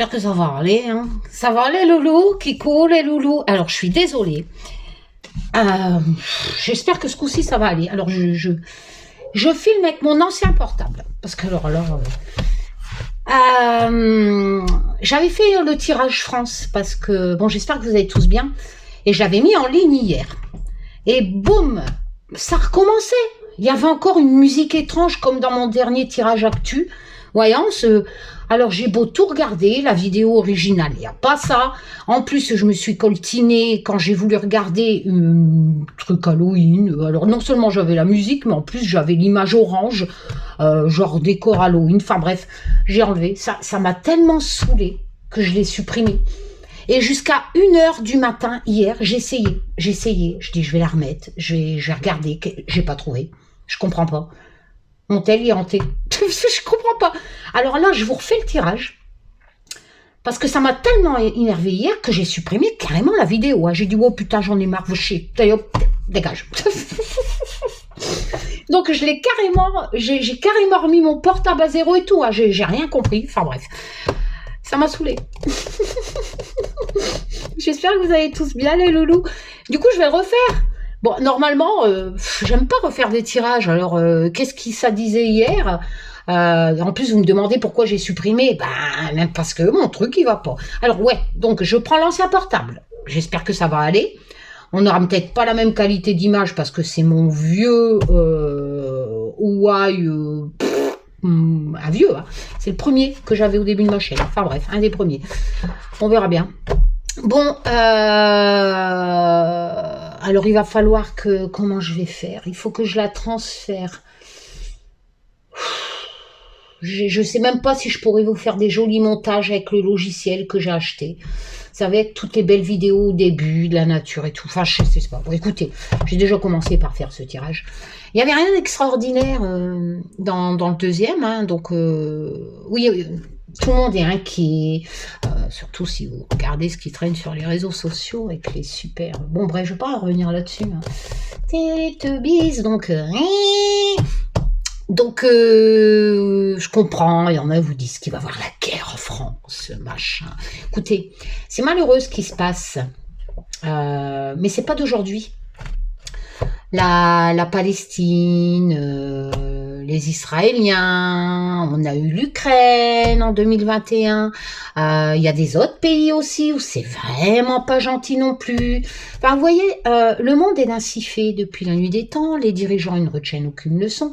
j'espère que ça va aller. Hein. Ça va aller, loulou, Kiko, les loulous. Alors, je suis désolée. J'espère que ce coup-ci, ça va aller. Alors, je filme avec mon ancien portable. Parce que, alors là... j'avais fait le tirage France. Parce que, bon, j'espère que vous allez tous bien. Et je l'avais mis en ligne hier. Et boum, ça recommençait. Il y avait encore une musique étrange comme dans mon dernier tirage actu. Voyance. Alors j'ai beau tout regarder, la vidéo originale, il n'y a pas ça. En plus, je me suis coltinée quand j'ai voulu regarder un truc Halloween. Alors non seulement j'avais la musique, mais en plus j'avais l'image orange, genre décor Halloween. Enfin bref, j'ai enlevé. Ça m'a tellement saoulée que je l'ai supprimé. Et jusqu'à 1h du matin, hier, j'essayais. Je dis, je vais la remettre, je vais regarder. J'ai pas trouvé. Je comprends pas. Mon tel est hanté. Je comprends pas. Alors là, je vous refais le tirage. Parce que ça m'a tellement énervé hier que j'ai supprimé carrément la vidéo. Hein. J'ai dit, oh putain, j'en ai marre, vous chier. D'ailleurs, dégage. Donc, j'ai carrément remis mon portable à zéro et tout. Hein. J'ai rien compris. Enfin bref. Ça m'a saoulé. J'espère que vous allez tous bien, les loulous. Du coup, je vais le refaire. Bon, normalement, j'aime pas refaire des tirages. Alors, qu'est-ce que ça disait hier? En plus, vous me demandez pourquoi j'ai supprimé. Ben, même parce que mon truc, il va pas. Alors, ouais, donc je prends l'ancien portable. J'espère que ça va aller. On n'aura peut-être pas la même qualité d'image parce que c'est mon vieux Huawei... un vieux, hein. C'est le premier que j'avais au début de ma chaîne. Enfin bref, un des premiers. On verra bien. Bon, alors il va falloir que... Comment je vais faire? Il faut que je la transfère. Je sais même pas si je pourrais vous faire des jolis montages avec le logiciel que j'ai acheté. Ça va être toutes les belles vidéos au début, de la nature et tout. Enfin, je sais pas. Bon, écoutez, j'ai déjà commencé par faire ce tirage. Il n'y avait rien d'extraordinaire dans le deuxième. Hein, donc, oui, tout le monde est inquiet. Surtout si vous regardez ce qui traîne sur les réseaux sociaux avec les super... Bon, bref, je ne vais pas revenir là-dessus. Hein. Télétubbies, donc, je comprends, il y en a qui vous disent qu'il va y avoir la guerre en France, machin. Écoutez, c'est malheureux ce qui se passe, mais c'est pas d'aujourd'hui. La Palestine, les Israéliens, on a eu l'Ukraine en 2021, il y a des autres pays aussi où c'est vraiment pas gentil non plus. Enfin, vous voyez, le monde est ainsi fait depuis la nuit des temps, les dirigeants ils ne retiennent aucune leçon,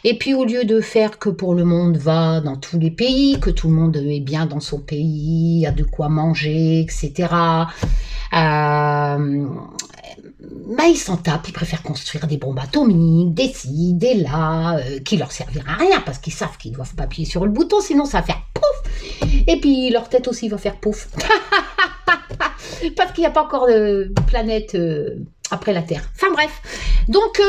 et puis au lieu de faire que pour le monde va dans tous les pays, que tout le monde est bien dans son pays, a de quoi manger, etc., bah, ils s'en tapent, ils préfèrent construire des bombes atomiques, des ci, des là, qui leur serviront à rien, parce qu'ils savent qu'ils doivent pas appuyer sur le bouton, sinon ça va faire pouf, et puis leur tête aussi va faire pouf, parce qu'il n'y a pas encore de planète après la Terre. Enfin bref, donc...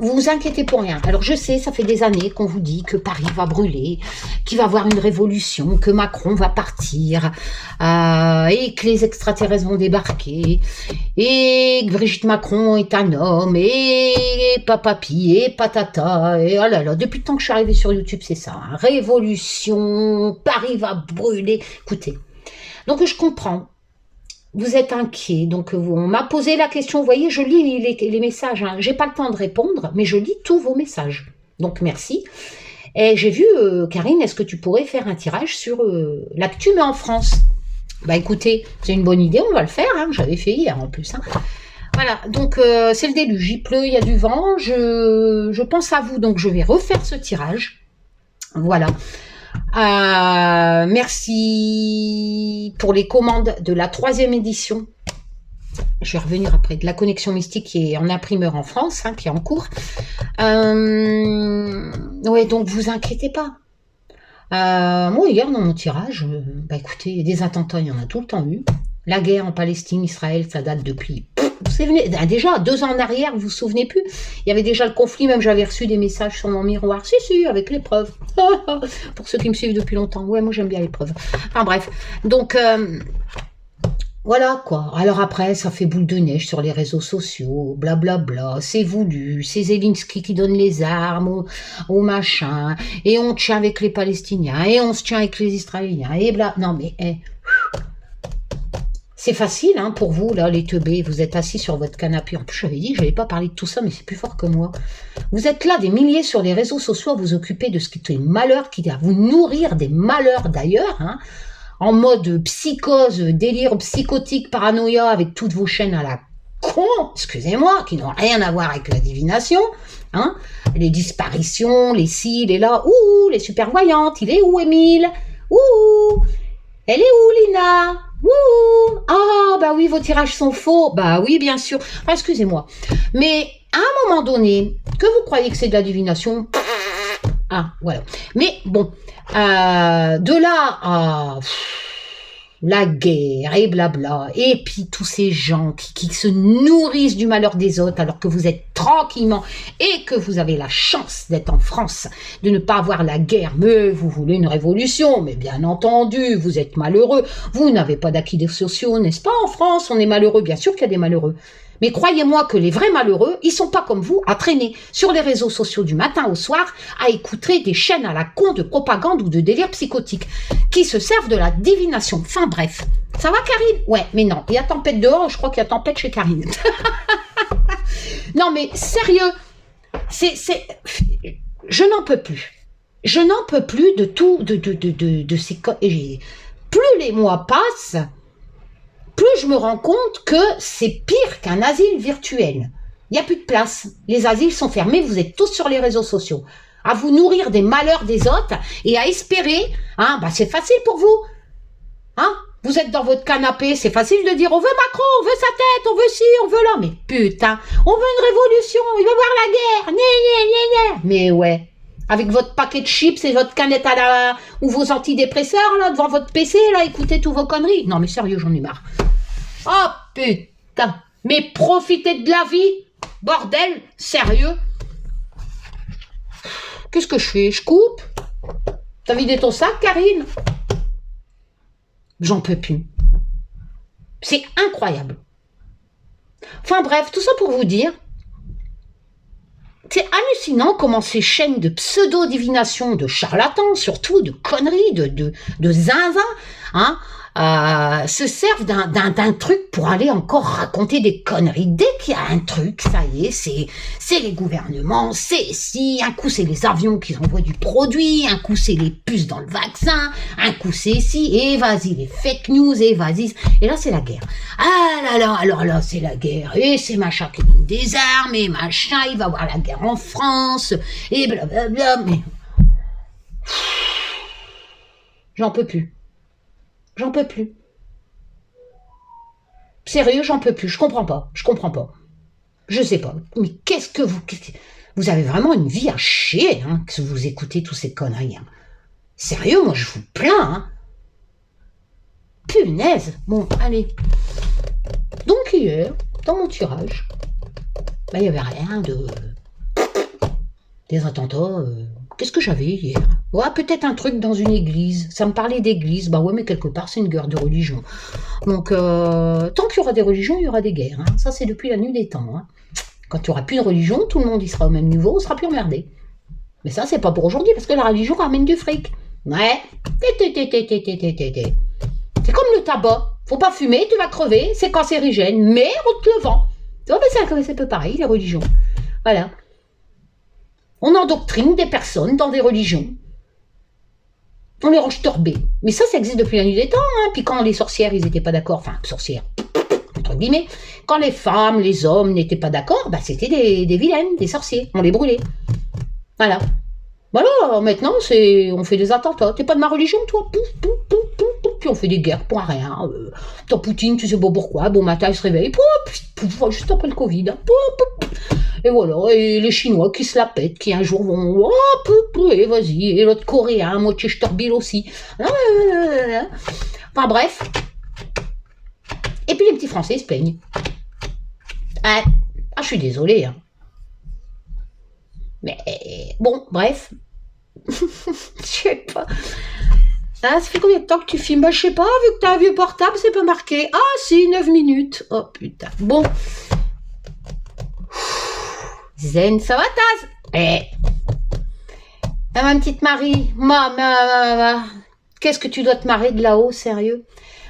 vous vous inquiétez pour rien. Alors je sais, ça fait des années qu'on vous dit que Paris va brûler, qu'il va y avoir une révolution, que Macron va partir, et que les extraterrestres vont débarquer, et que Brigitte Macron est un homme, et papapi, et patata, et oh là là, depuis le temps que je suis arrivée sur YouTube, c'est ça, hein, révolution, Paris va brûler. Écoutez, donc je comprends. Vous êtes inquiet, donc on m'a posé la question, vous voyez, je lis les messages, hein. J'ai pas le temps de répondre, mais je lis tous vos messages, donc merci. Et j'ai vu, Karine, est-ce que tu pourrais faire un tirage sur l'actu, mais en France? Bah écoutez, c'est une bonne idée, on va le faire, hein. J'avais fait hier en plus. Hein. Voilà, donc c'est le déluge, il pleut, il y a du vent, je pense à vous, donc je vais refaire ce tirage, voilà. Merci pour les commandes de la 3e édition. Je vais revenir après, de la connexion mystique qui est en imprimeur en France, hein, qui est en cours. Ouais, donc vous inquiétez pas. Moi, hier, dans mon tirage, bah écoutez, des attentats, il y en a tout le temps eu. La guerre en Palestine, Israël, ça date depuis... Vous savez, déjà, 2 ans en arrière, vous vous souvenez plus? Il y avait déjà le conflit, même j'avais reçu des messages sur mon miroir. Si, avec les preuves. Pour ceux qui me suivent depuis longtemps. Ouais, moi j'aime bien les preuves. Enfin bref. Donc, Voilà quoi. Alors après, ça fait boule de neige sur les réseaux sociaux, blablabla, c'est voulu, c'est Zelensky qui donne les armes aux machins, et on tient avec les Palestiniens, et on se tient avec les Israéliens, et bla. Non mais, c'est facile hein, pour vous, là, les teubés, vous êtes assis sur votre canapé. En plus, j'avais dit que je n'allais pas parler de tout ça, mais c'est plus fort que moi. Vous êtes là, des milliers sur les réseaux sociaux, à vous occuper de ce qui est les malheurs, qui à vous nourrir des malheurs d'ailleurs, hein, en mode psychose, délire psychotique, paranoïa, avec toutes vos chaînes à la con, excusez-moi, qui n'ont rien à voir avec la divination, hein, les disparitions, les ci, les là, ouh, les supervoyantes, il est où Émile? Ouh, elle est où Lina? Ouh, ah, bah oui, vos tirages sont faux, bah oui, bien sûr, enfin, excusez-moi, mais à un moment donné, que vous croyez que c'est de la divination, ah, voilà, mais bon, de là à la guerre et blabla, et puis tous ces gens qui se nourrissent du malheur des autres alors que vous êtes tranquillement et que vous avez la chance d'être en France, de ne pas avoir la guerre, mais vous voulez une révolution, mais bien entendu, vous êtes malheureux, vous n'avez pas d'acquis sociaux, n'est-ce pas? En France, on est malheureux, bien sûr qu'il y a des malheureux. Mais croyez-moi que les vrais malheureux, ils sont pas comme vous à traîner sur les réseaux sociaux du matin au soir à écouter des chaînes à la con de propagande ou de délire psychotique qui se servent de la divination. Enfin bref. Ça va Karine? Ouais, mais non. Il y a tempête dehors, je crois qu'il y a tempête chez Karine. Non mais sérieux, je n'en peux plus. Je n'en peux plus de tout, de ces... Plus les mois passent, plus je me rends compte que c'est pire qu'un asile virtuel. Il n'y a plus de place. Les asiles sont fermés, vous êtes tous sur les réseaux sociaux. À vous nourrir des malheurs des autres et à espérer, hein, bah c'est facile pour vous. Hein, vous êtes dans votre canapé, c'est facile de dire on veut Macron, on veut sa tête, on veut ci, on veut là. Mais putain, on veut une révolution, il veut voir la guerre. Mais ouais. Avec votre paquet de chips et votre canette à la... ou vos antidépresseurs, là, devant votre PC, là, écoutez tous vos conneries. Non, mais sérieux, j'en ai marre. Oh, putain. Mais profitez de la vie. Bordel, sérieux. Qu'est-ce que je fais? Je coupe? T'as vidé ton sac, Karine? J'en peux plus. C'est incroyable. Enfin bref, tout ça pour vous dire... C'est hallucinant comment ces chaînes de pseudo-divination, de charlatans, surtout de conneries, de zinzin, hein, se servent d'un truc pour aller encore raconter des conneries. Dès qu'il y a un truc, ça y est, c'est les gouvernements, c'est si, un coup c'est les avions qui envoient du produit, un coup c'est les puces dans le vaccin, un coup c'est si, et vas-y, les fake news, et vas-y. Et là, c'est la guerre. Ah là là, alors là, c'est la guerre, et c'est machin qui donne des armes, et machin, il va avoir la guerre en France, et blablabla, mais... J'en peux plus. J'en peux plus. Sérieux, j'en peux plus. Je comprends pas. Je sais pas. Mais qu'est-ce que vous... Vous avez vraiment une vie à chier, hein, que vous écoutez tous ces conneries. Hein. Sérieux, moi, je vous plains. Hein. Punaise. Bon, allez. Donc, hier, dans mon tirage, il n'y avait rien de... Des attentats... Qu'est-ce que j'avais hier? Ouais, peut-être un truc dans une église. Ça me parlait d'église. Bah ouais, mais quelque part, c'est une guerre de religion. Donc, tant qu'il y aura des religions, il y aura des guerres. Hein. Ça, c'est depuis la nuit des temps. Hein. Quand il n'y aura plus de religion, tout le monde y sera au même niveau, on sera plus emmerdé. Mais ça, c'est pas pour aujourd'hui, parce que la religion ramène du fric. Ouais. C'est comme le tabac. Faut pas fumer, tu vas crever, c'est cancérigène, mais on te le vend. Oh, ben c'est un peu pareil, les religions. Voilà. On endoctrine des personnes dans des religions. On les range torbés. Mais ça existe depuis la nuit des temps. Hein. Puis quand les sorcières, ils n'étaient pas d'accord, enfin, sorcières, entre guillemets, quand les femmes, les hommes n'étaient pas d'accord, bah, c'était des vilaines, des sorciers. On les brûlait. Voilà. Voilà, maintenant, on fait des attentats. T'es pas de ma religion, toi? Pouf, pouf, pouf, pouf, pouf. Puis on fait des guerres pour rien. Tant Poutine, tu sais pas pourquoi. Bon matin, il se réveille. Pouf, pouf, juste après le Covid. Hein. Pouf, pouf. Et voilà, et les Chinois qui se la pètent, qui un jour vont, oh, pouf, pouf, et vas-y, et l'autre Coréen, moitié Ch'teurbil aussi. Enfin bref. Et puis les petits Français ils se plaignent. Ah, je suis désolée. Hein. Mais bon, bref. Je sais pas. Ah, ça fait combien de temps que tu filmes? Bah, je sais pas, vu que t'as un vieux portable, c'est pas marqué. Ah, si, 9 minutes. Oh, putain. Bon. Zen, ça va, Taz? Eh. Ah, ma petite Marie. Qu'est-ce que tu dois te marrer de là-haut, sérieux?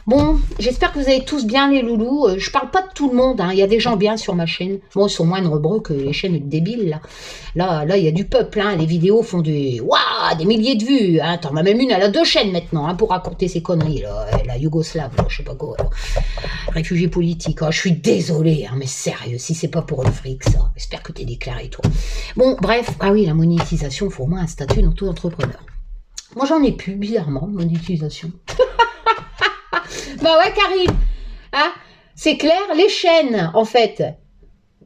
Bon, j'espère que vous allez tous bien, les loulous. Je parle pas de tout le monde, hein. Il y a des gens bien sur ma chaîne. Bon, ils sont moins nombreux que les chaînes débiles, là. Là, il y a du peuple, hein. Les vidéos font des milliers de vues, hein. T'en as même une, elle a 2 chaînes maintenant, hein, pour raconter ses conneries, là. La Yougoslave, là, je sais pas quoi, là. Réfugié politique. Oh, je suis désolée, hein, mais sérieux, si c'est pas pour le fric, ça. J'espère que t'es déclaré, toi. Bon, bref. Ah oui, la monétisation, il faut au moins un statut dans tout entrepreneur. Moi, j'en ai plus, bizarrement, monétisation. Bah ouais, Karine, hein, c'est clair, les chaînes, en fait,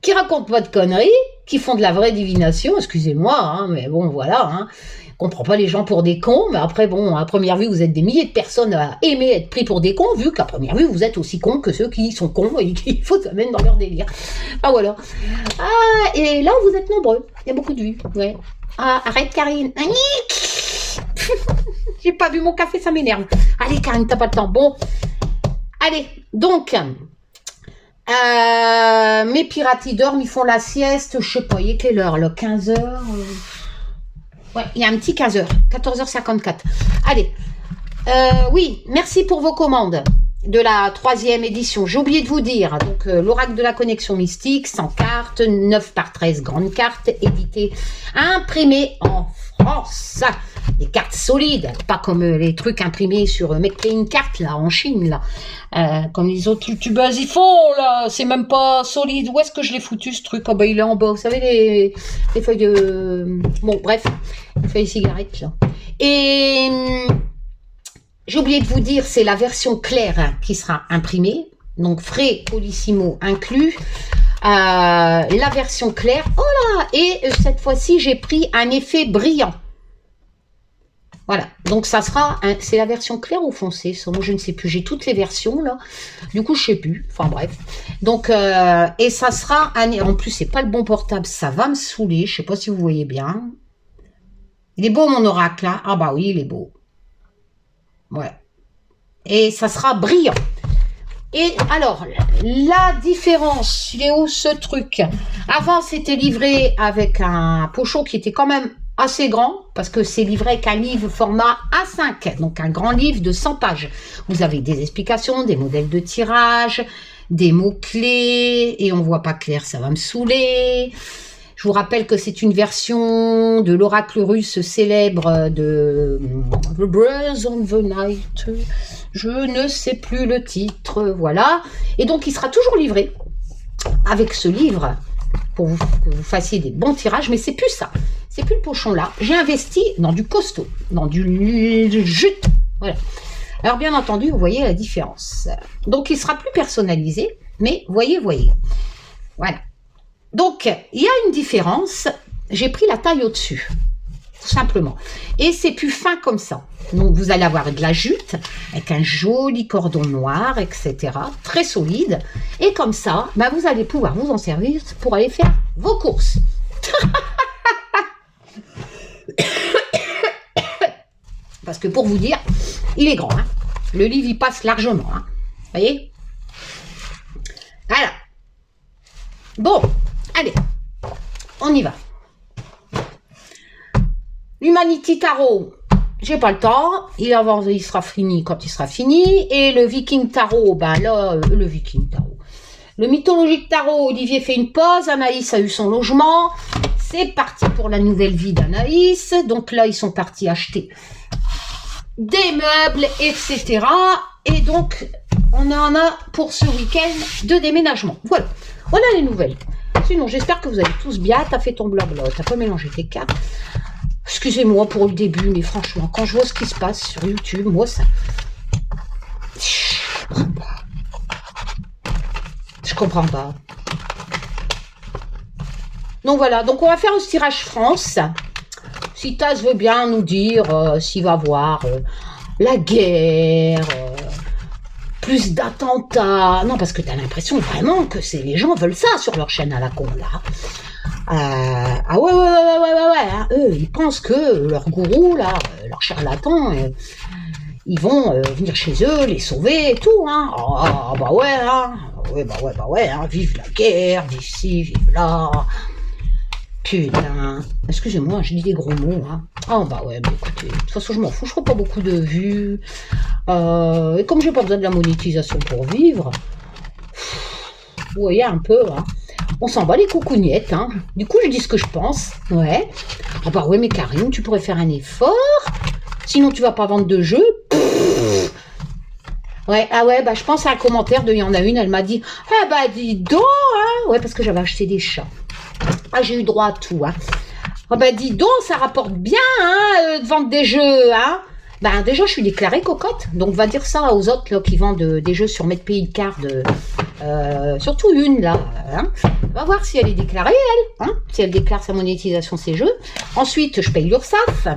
qui racontent pas de conneries, qui font de la vraie divination, excusez-moi, hein, mais bon, voilà, hein, on prend pas les gens pour des cons, mais après, bon, à première vue, vous êtes des milliers de personnes à aimer être pris pour des cons, vu qu'à première vue, vous êtes aussi cons que ceux qui sont cons et qu'il faut se mettre dans leur délire. Ah, voilà. Ah, et là, vous êtes nombreux, il y a beaucoup de vues, ouais. Ah, arrête, Karine. J'ai pas bu mon café, ça m'énerve. Allez, Karine, t'as pas le temps. Bon, allez, donc, mes pirates, ils dorment, ils font la sieste, je sais pas, il est quelle heure, là, 15h Ouais, il y a un petit 15h, 14h54. Allez, oui, merci pour vos commandes de la 3e édition. J'ai oublié de vous dire, donc l'oracle de la connexion mystique, 100 cartes, 9 par 13 grandes cartes, éditées, imprimées en France. Des cartes solides, pas comme les trucs imprimés sur Make une carte là en Chine là, comme les autres youtubeurs ils font là, c'est même pas solide. Où est-ce que je l'ai foutu ce truc? Oh bah il est en bas, vous savez les feuilles de, bon bref, les feuilles de cigarettes là. Et j'ai oublié de vous dire, c'est la version claire qui sera imprimée, donc frais Polissimo inclus. La version claire, oh là, et cette fois-ci j'ai pris un effet brillant. Voilà, donc ça sera, c'est la version claire ou foncée, ça, moi je ne sais plus, j'ai toutes les versions là, du coup je sais plus, enfin bref. Donc, et ça sera, en plus c'est pas le bon portable, ça va me saouler, je sais pas si vous voyez bien. Il est beau mon oracle, hein? Ah bah oui, il est beau. Ouais. Et ça sera brillant. Et alors, la différence, il est où ce truc? Avant c'était livré avec un pochon qui était quand même assez grand, parce que c'est livré avec un livre format A5, donc un grand livre de 100 pages. Vous avez des explications, des modèles de tirage, des mots-clés, et on voit pas clair, ça va me saouler. Je vous rappelle que c'est une version de l'oracle russe célèbre de The Breath of the Night. Je ne sais plus le titre, voilà. Et donc, il sera toujours livré avec ce livre pour que vous fassiez des bons tirages, mais c'est plus ça. C'est plus le pochon là. J'ai investi dans du costaud, dans du jute. Voilà. Alors, bien entendu, vous voyez la différence. Donc, il sera plus personnalisé, mais voyez. Voilà. Donc, il y a une différence. J'ai pris la taille au-dessus, tout simplement. Et c'est plus fin comme ça. Donc, vous allez avoir de la jute avec un joli cordon noir, etc. Très solide. Et comme ça, bah, vous allez pouvoir vous en servir pour aller faire vos courses. Parce que pour vous dire, il est grand. Hein. Le livre, il passe largement. Hein. Vous voyez? Voilà. Bon, allez, on y va. L'Humanity Tarot, j'ai pas le temps. Il sera fini quand il sera fini. Et le Viking Tarot, ben là, le Viking Tarot. Le mythologique tarot, Olivier fait une pause. Anaïs a eu son logement. C'est parti pour la nouvelle vie d'Anaïs. Donc là, ils sont partis acheter des meubles, etc. Et donc, on en a pour ce week-end de déménagement. Voilà. Voilà les nouvelles. Sinon, j'espère que vous allez tous bien. T'as fait ton blog là. T'as pas mélangé tes cartes. Excusez-moi pour le début, mais franchement, quand je vois ce qui se passe sur YouTube, moi, ça... Je comprends pas. Donc voilà, donc on va faire un tirage France. Si Taz veut bien nous dire s'il va avoir la guerre, plus d'attentats. Non, parce que tu as l'impression vraiment que les gens veulent ça sur leur chaîne à la con, là. Ah ouais, hein. Eux, ils pensent que leur gourou, là, leur charlatan, ils vont venir chez eux, les sauver et tout, hein. Ah, bah ouais, hein. Bah ouais, hein. Vive la guerre, vive ci, vive là. Putain. Excusez-moi, je dis des gros mots, hein. Ah, bah ouais, bah écoutez, de toute façon, je m'en fous, je ferai pas beaucoup de vues. Et comme j'ai pas besoin de la monétisation pour vivre, vous voyez un peu, hein. On s'en bat les coucougnettes, hein. Du coup, je dis ce que je pense. Ouais. Ah bah ouais, mais Karine, tu pourrais faire un effort. Sinon, tu vas pas vendre de jeux. Ouais, ah ouais, bah je pense à un commentaire de, il y en a une, elle m'a dit, ah bah dis donc, hein. Ouais, parce que j'avais acheté des chats. Ah, j'ai eu droit à tout, hein. Ah bah dis donc, ça rapporte bien, hein, de vendre des jeux, hein. Ben déjà, je suis déclarée cocotte, donc va dire ça aux autres là, qui vendent des jeux sur MedPayCard, surtout une là, hein. Va voir si elle est déclarée, elle, hein, si elle déclare sa monétisation, ses jeux. Ensuite, je paye l'URSSAF.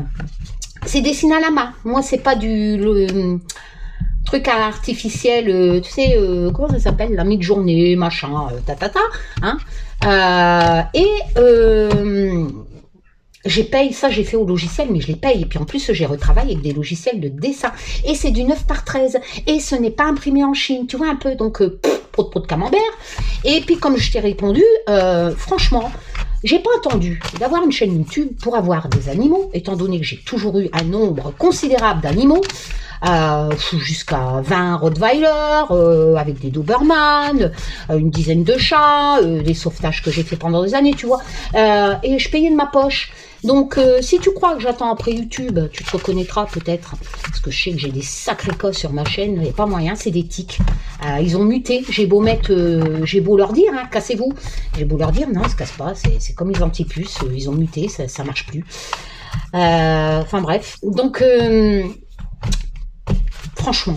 C'est dessiné à la main. Moi, c'est pas du truc artificiel, tu sais, comment ça s'appelle, la mid-journée, machin, hein. J'ai fait au logiciel, mais je les paye. Et puis en plus, j'ai retravaillé avec des logiciels de dessin. Et c'est du 9x13. Et ce n'est pas imprimé en Chine, tu vois un peu. Donc, pot de camembert. Et puis, comme je t'ai répondu, franchement, j'ai pas attendu d'avoir une chaîne YouTube pour avoir des animaux, étant donné que j'ai toujours eu un nombre considérable d'animaux. Jusqu'à 20 Rottweiler, avec des Doberman, une dizaine de chats, des sauvetages que j'ai fait pendant des années, tu vois. Et je payais de ma poche. Donc, si tu crois que j'attends après YouTube, tu te reconnaîtras peut-être. Parce que je sais que j'ai des sacrés cosses sur ma chaîne, il n'y a pas moyen, c'est des tics. Ils ont muté, j'ai beau leur dire, hein, cassez-vous. J'ai beau leur dire, non, ils se cassent pas, c'est comme les antipuces, ils ont muté, ça marche plus. Enfin bref, donc... franchement,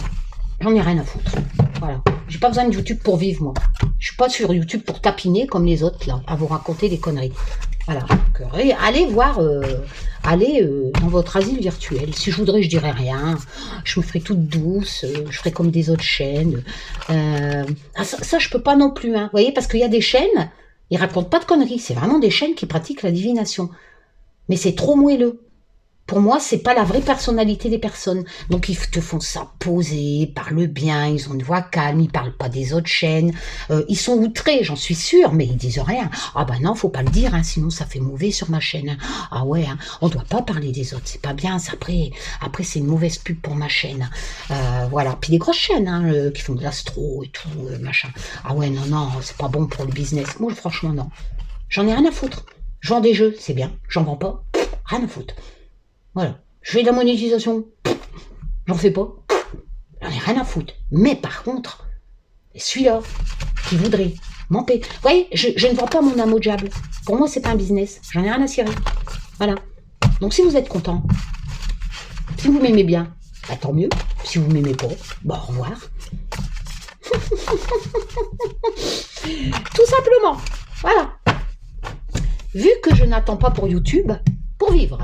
j'en ai rien à foutre. Voilà. J'ai pas besoin de YouTube pour vivre, moi. Je suis pas sur YouTube pour tapiner comme les autres, là, à vous raconter des conneries. Voilà. Donc, allez voir, dans votre asile virtuel. Si je voudrais, je dirais rien. Je me ferais toute douce. Je ferais comme des autres chaînes. Ça, je peux pas non plus, hein. Vous voyez, parce qu'il y a des chaînes, ils racontent pas de conneries. C'est vraiment des chaînes qui pratiquent la divination. Mais c'est trop moelleux. Pour moi, c'est pas la vraie personnalité des personnes. Donc, ils te font ça poser, ils parlent bien, ils ont une voix calme, ils parlent pas des autres chaînes. Ils sont outrés, j'en suis sûre, mais ils disent rien. Ah bah non, faut pas le dire, hein, sinon ça fait mauvais sur ma chaîne. Hein. Ah ouais, hein, on doit pas parler des autres, c'est pas bien. Après c'est une mauvaise pub pour ma chaîne. Voilà. Puis des grosses chaînes hein, qui font de l'astro et tout, machin. Ah ouais, non, c'est pas bon pour le business. Moi, franchement, non. J'en ai rien à foutre. Je vends des jeux, c'est bien. J'en vends pas, rien à foutre. Voilà, je fais de la monétisation, j'en fais pas, j'en ai rien à foutre. Mais par contre, celui-là, qui voudrait m'empêcher, vous voyez, je ne vends pas mon âme au diable. Pour moi, c'est pas un business, j'en ai rien à cirer. Voilà. Donc si vous êtes content, si vous m'aimez bien, bah, tant mieux. Si vous m'aimez pas, bah au revoir. Tout simplement. Voilà. Vu que je n'attends pas pour YouTube, pour vivre.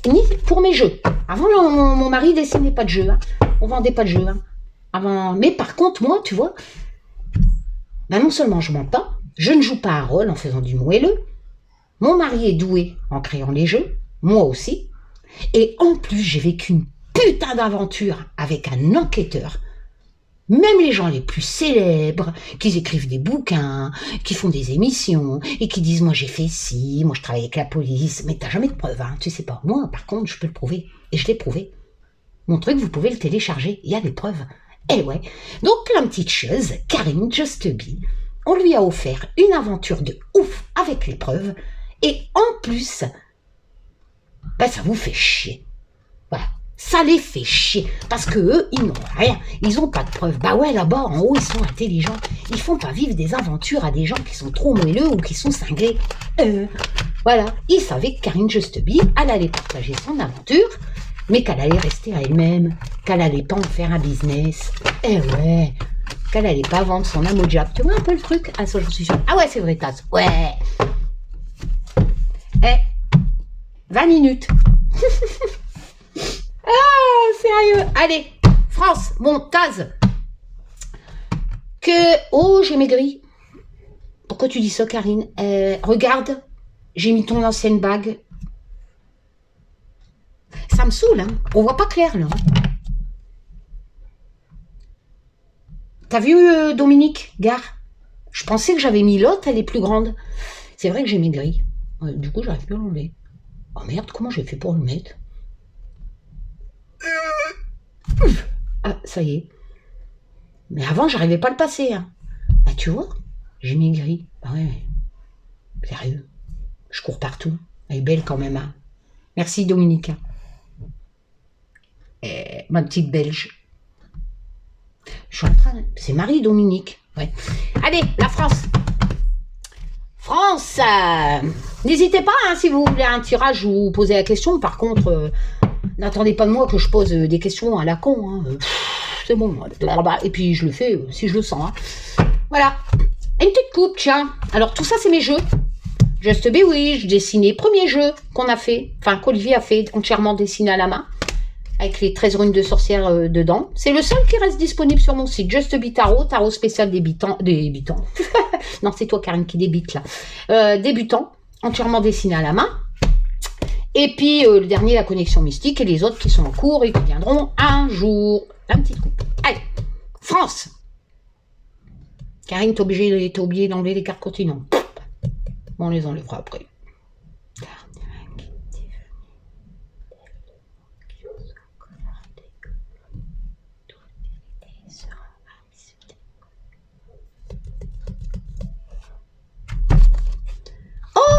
Ni pour mes jeux. Avant, mon mari dessinait pas de jeux. Hein. On vendait pas de jeux. Hein. Avant... Mais par contre, moi, tu vois, ben non seulement je mens pas, je ne joue pas un rôle en faisant du moelleux. Mon mari est doué en créant les jeux. Moi aussi. Et en plus, j'ai vécu une putain d'aventure avec un enquêteur. Même les gens les plus célèbres, qui écrivent des bouquins, qui font des émissions, et qui disent « moi j'ai fait ci, moi je travaille avec la police », mais t'as jamais de preuves, hein, tu sais pas. Moi, par contre, je peux le prouver, et je l'ai prouvé. Mon truc, vous pouvez le télécharger, il y a des preuves. Eh ouais. Donc la petite chose, Karine Just Be, on lui a offert une aventure de ouf avec les preuves, et en plus, ben ça vous fait chier. Voilà. Ça les fait chier, parce que eux, ils n'ont rien, ils n'ont pas de preuves. Bah ouais, là-bas, en haut, ils sont intelligents. Ils font pas vivre des aventures à des gens qui sont trop moelleux ou qui sont cinglés. Voilà, ils savaient que Karine Just Be, elle allait partager son aventure, mais qu'elle allait rester à elle-même, qu'elle allait pas en faire un business. Ouais, qu'elle allait pas vendre son âme au diable. Tu vois un peu le truc? Ah ça, j'en suis sûre. Ah ouais, c'est vrai, Taz. Ouais. 20 minutes. Ah, sérieux. Allez, France, bon, Taz. Oh, j'ai maigri. Pourquoi tu dis ça, Karine? Regarde, j'ai mis ton ancienne bague. Ça me saoule, hein. On voit pas clair, là. T'as vu Dominique, gare? Je pensais que j'avais mis l'autre, elle est plus grande. C'est vrai que j'ai maigri. Du coup, j'arrive plus à l'enlever. Oh merde, comment j'ai fait pour le mettre? Ah, ça y est. Mais avant, j'arrivais pas à le passer. Hein. Bah, tu vois, j'ai maigri. Ah ouais, sérieux. Je cours partout. Elle est belle quand même. Hein. Merci, Dominique. Ma petite Belge. Je suis en train... C'est Marie-Dominique. Ouais. Allez, la France. France. N'hésitez pas, hein, si vous voulez un tirage ou vous posez la question. Par contre, n'attendez pas de moi que je pose des questions à la con. Hein. C'est bon. Et puis, je le fais si je le sens. Hein. Voilà. Une petite coupe, tiens. Alors, tout ça, c'est mes jeux. Just Be Wish, dessiné. Premier jeu qu'on a fait. Enfin, qu'Olivier a fait entièrement dessiné à la main. Avec les 13 runes de sorcière dedans. C'est le seul qui reste disponible sur mon site. Just Be Tarot, tarot spécial débutant. Non, c'est toi, Karine, qui débite là. Débutant, entièrement dessiné à la main. Et puis, le dernier, la connexion mystique. Et les autres qui sont en cours et qui viendront un jour. Un petit coup. Allez, France. Karine, t'es obligée d'enlever les cartes continents. Bon, on les enlèvera après.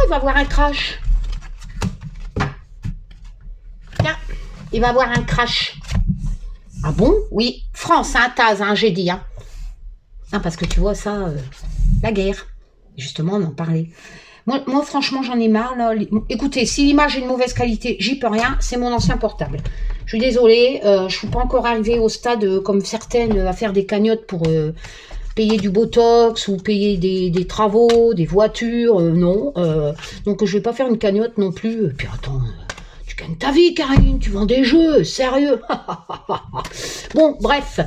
Il va avoir un crash. Tiens, il va avoir un crash. Ah bon? Oui, France, hein, Taz, hein, j'ai dit. Hein. Ah, parce que tu vois ça, la guerre. Justement, on en parlait. Moi franchement, j'en ai marre. Là. Écoutez, si l'image est de mauvaise qualité, j'y peux rien. C'est mon ancien portable. Je suis désolée, je ne suis pas encore arrivée au stade, comme certaines, à faire des cagnottes pour... payer du botox ou payer des travaux, des voitures, non. Donc je vais pas faire une cagnotte non plus. Puis attends, tu gagnes ta vie, Karine, tu vends des jeux, sérieux. Bon, bref.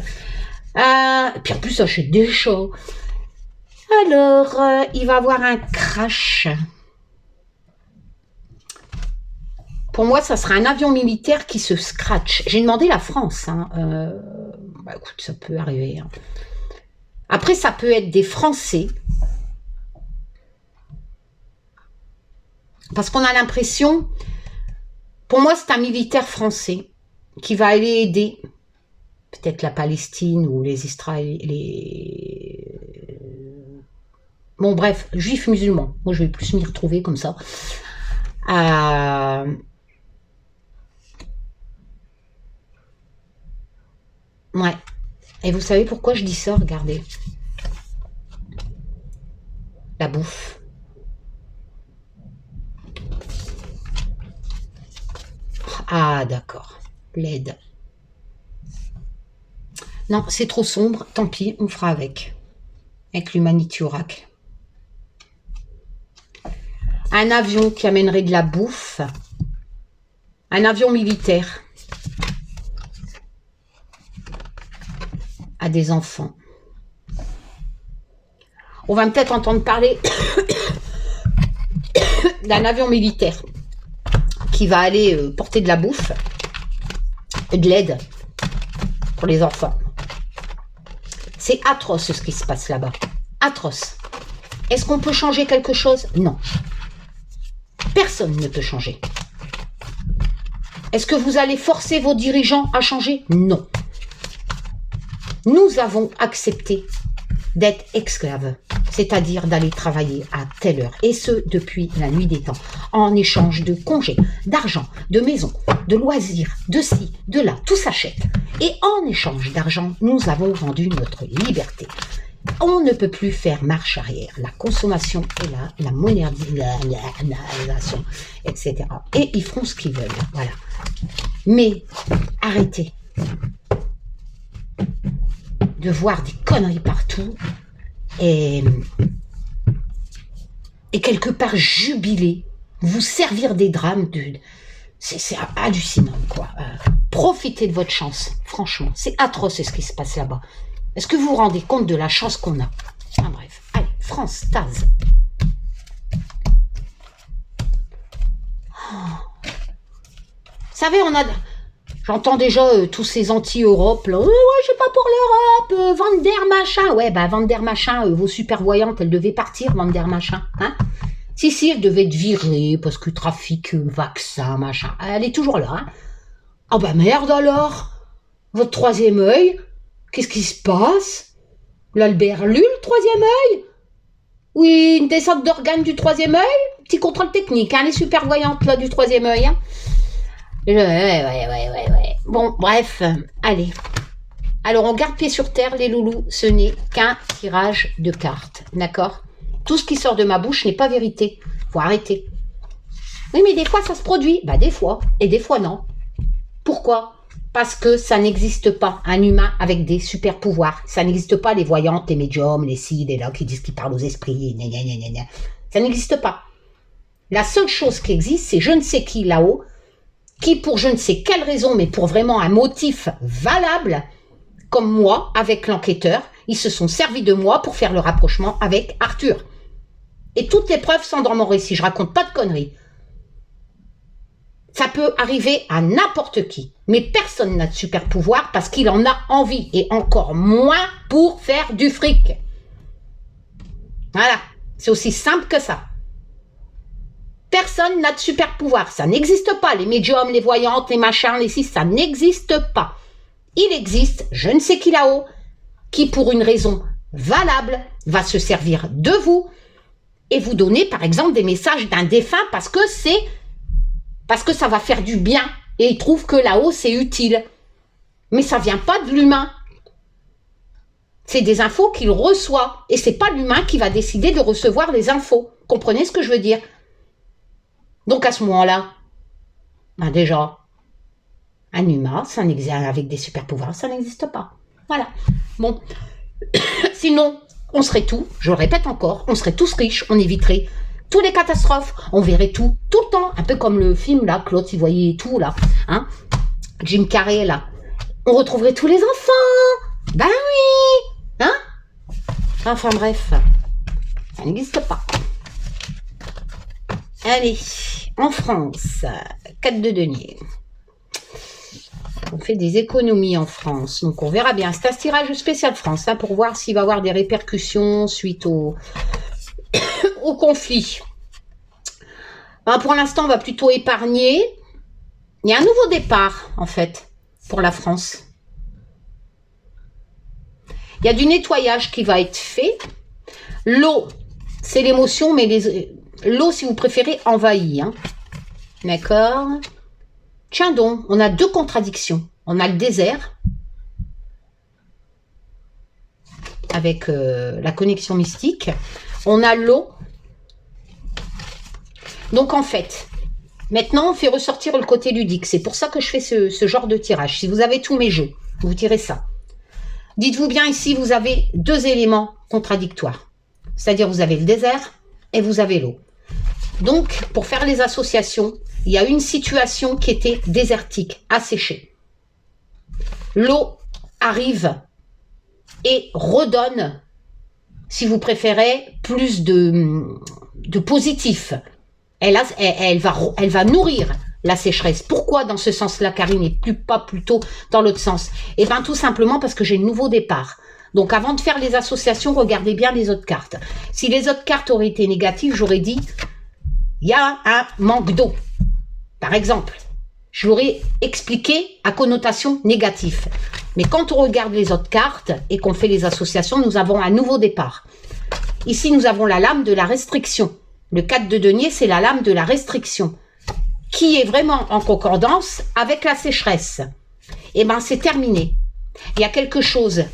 Puis en plus, j'achète des chats. Alors, il va avoir un crash. Pour moi, ça sera un avion militaire qui se scratch. J'ai demandé la France. Hein. Bah écoute, ça peut arriver. Hein. Après, ça peut être des Français. Parce qu'on a l'impression, pour moi, c'est un militaire français qui va aller aider peut-être la Palestine ou les Israéliens. Bon, bref, juifs musulmans. Moi, je vais plus m'y retrouver comme ça. Ouais. Et vous savez pourquoi je dis ça? Regardez. La bouffe. Ah, d'accord. L'aide. Non, c'est trop sombre. Tant pis, on fera avec. Avec l'Humanity Oracle. Un avion qui amènerait de la bouffe. Un avion militaire. À des enfants. On va peut-être entendre parler d'un avion militaire qui va aller porter de la bouffe et de l'aide pour les enfants. C'est atroce ce qui se passe là-bas. Atroce. Est-ce qu'on peut changer quelque chose? Non. Personne ne peut changer. Est-ce que vous allez forcer vos dirigeants à changer? Non. Nous avons accepté d'être esclaves, c'est-à-dire d'aller travailler à telle heure, et ce, depuis la nuit des temps, en échange de congés, d'argent, de maisons, de loisirs, de ci, de là, tout s'achète. Et en échange d'argent, nous avons vendu notre liberté. On ne peut plus faire marche arrière. La consommation est là, la modernisation, etc. Et ils feront ce qu'ils veulent, voilà. Mais arrêtez de voir des conneries partout et quelque part jubiler, vous servir des drames, c'est hallucinant, quoi. Profitez de votre chance, franchement, c'est atroce ce qui se passe là-bas. Est-ce que vous vous rendez compte de la chance qu'on a? Enfin bref, allez, France, Taz. Vous savez, J'entends déjà tous ces anti-Europe, là. Ouais, je suis pas pour l'Europe, Van der machin. Ouais, bah, Van der machin, vos super voyantes, elles devaient partir, Van der machin, hein. Si, elle devait être virée, parce que trafic, vaccin, machin. Elle est toujours là, hein. Ah bah merde alors. Votre troisième œil, qu'est-ce qui se passe? L'Albert Lul, troisième œil? Oui, une descente d'organes du troisième œil? Petit contrôle technique, hein, les super voyantes, là, du troisième œil, hein. Ouais. Bon, bref, allez. Alors, on garde pied sur terre, les loulous. Ce n'est qu'un tirage de cartes, d'accord? Tout ce qui sort de ma bouche n'est pas vérité. Faut arrêter. Oui, mais des fois, ça se produit. Bah, des fois. Et des fois, non. Pourquoi? Parce que ça n'existe pas, un humain avec des super pouvoirs. Ça n'existe pas, les voyantes, les médiums, les ci, les là, qui disent qu'ils parlent aux esprits. Ça n'existe pas. La seule chose qui existe, c'est je ne sais qui là-haut, qui pour je ne sais quelle raison, mais pour vraiment un motif valable, comme moi, avec l'enquêteur, ils se sont servis de moi pour faire le rapprochement avec Arthur. Et toutes les preuves sont dans mon récit, je raconte pas de conneries. Ça peut arriver à n'importe qui, mais personne n'a de super pouvoir parce qu'il en a envie, et encore moins pour faire du fric. Voilà, c'est aussi simple que ça. Personne n'a de super pouvoir, ça n'existe pas, les médiums, les voyantes, les machins, les six, ça n'existe pas. Il existe, je ne sais qui là-haut, qui pour une raison valable va se servir de vous et vous donner par exemple des messages d'un défunt parce que ça va faire du bien et il trouve que là-haut c'est utile. Mais ça vient pas de l'humain. C'est des infos qu'il reçoit et c'est pas l'humain qui va décider de recevoir les infos. Comprenez ce que je veux dire? Donc à ce moment-là, ben déjà, un humain, avec des super pouvoirs, ça n'existe pas. Voilà. Bon. Sinon, on serait tout, je le répète encore, on serait tous riches, on éviterait toutes les catastrophes, on verrait tout le temps, un peu comme le film là, Claude, il voyait tout là, hein, Jim Carrey là. On retrouverait tous les enfants. Ben oui, hein. Enfin bref, ça n'existe pas. Allez, en France, 4 de denier. On fait des économies en France, donc on verra bien. C'est un tirage spécial France, hein, pour voir s'il va y avoir des répercussions suite au conflit. Ben, pour l'instant, on va plutôt épargner. Il y a un nouveau départ, en fait, pour la France. Il y a du nettoyage qui va être fait. L'eau, c'est l'émotion, mais l'eau, si vous préférez, envahit. Hein. D'accord? Tiens donc, on a deux contradictions. On a le désert, avec la connexion mystique. On a l'eau. Donc en fait, maintenant on fait ressortir le côté ludique. C'est pour ça que je fais ce genre de tirage. Si vous avez tous mes jeux, vous tirez ça. Dites-vous bien ici, vous avez deux éléments contradictoires. C'est-à-dire vous avez le désert et vous avez l'eau. Donc, pour faire les associations, il y a une situation qui était désertique, asséchée. L'eau arrive et redonne, si vous préférez, plus de positif. Elle va nourrir la sécheresse. Pourquoi dans ce sens-là, Karine, et pas plutôt dans l'autre sens? Eh bien, tout simplement parce que j'ai le nouveau départ. Donc, avant de faire les associations, regardez bien les autres cartes. Si les autres cartes auraient été négatives, j'aurais dit, il y a un manque d'eau. Par exemple, je l'aurais expliqué à connotation négative. Mais quand on regarde les autres cartes et qu'on fait les associations, nous avons un nouveau départ. Ici, nous avons la lame de la restriction. Le 4 de denier, c'est la lame de la restriction, qui est vraiment en concordance avec la sécheresse. Eh bien, c'est terminé. Il y a quelque chose,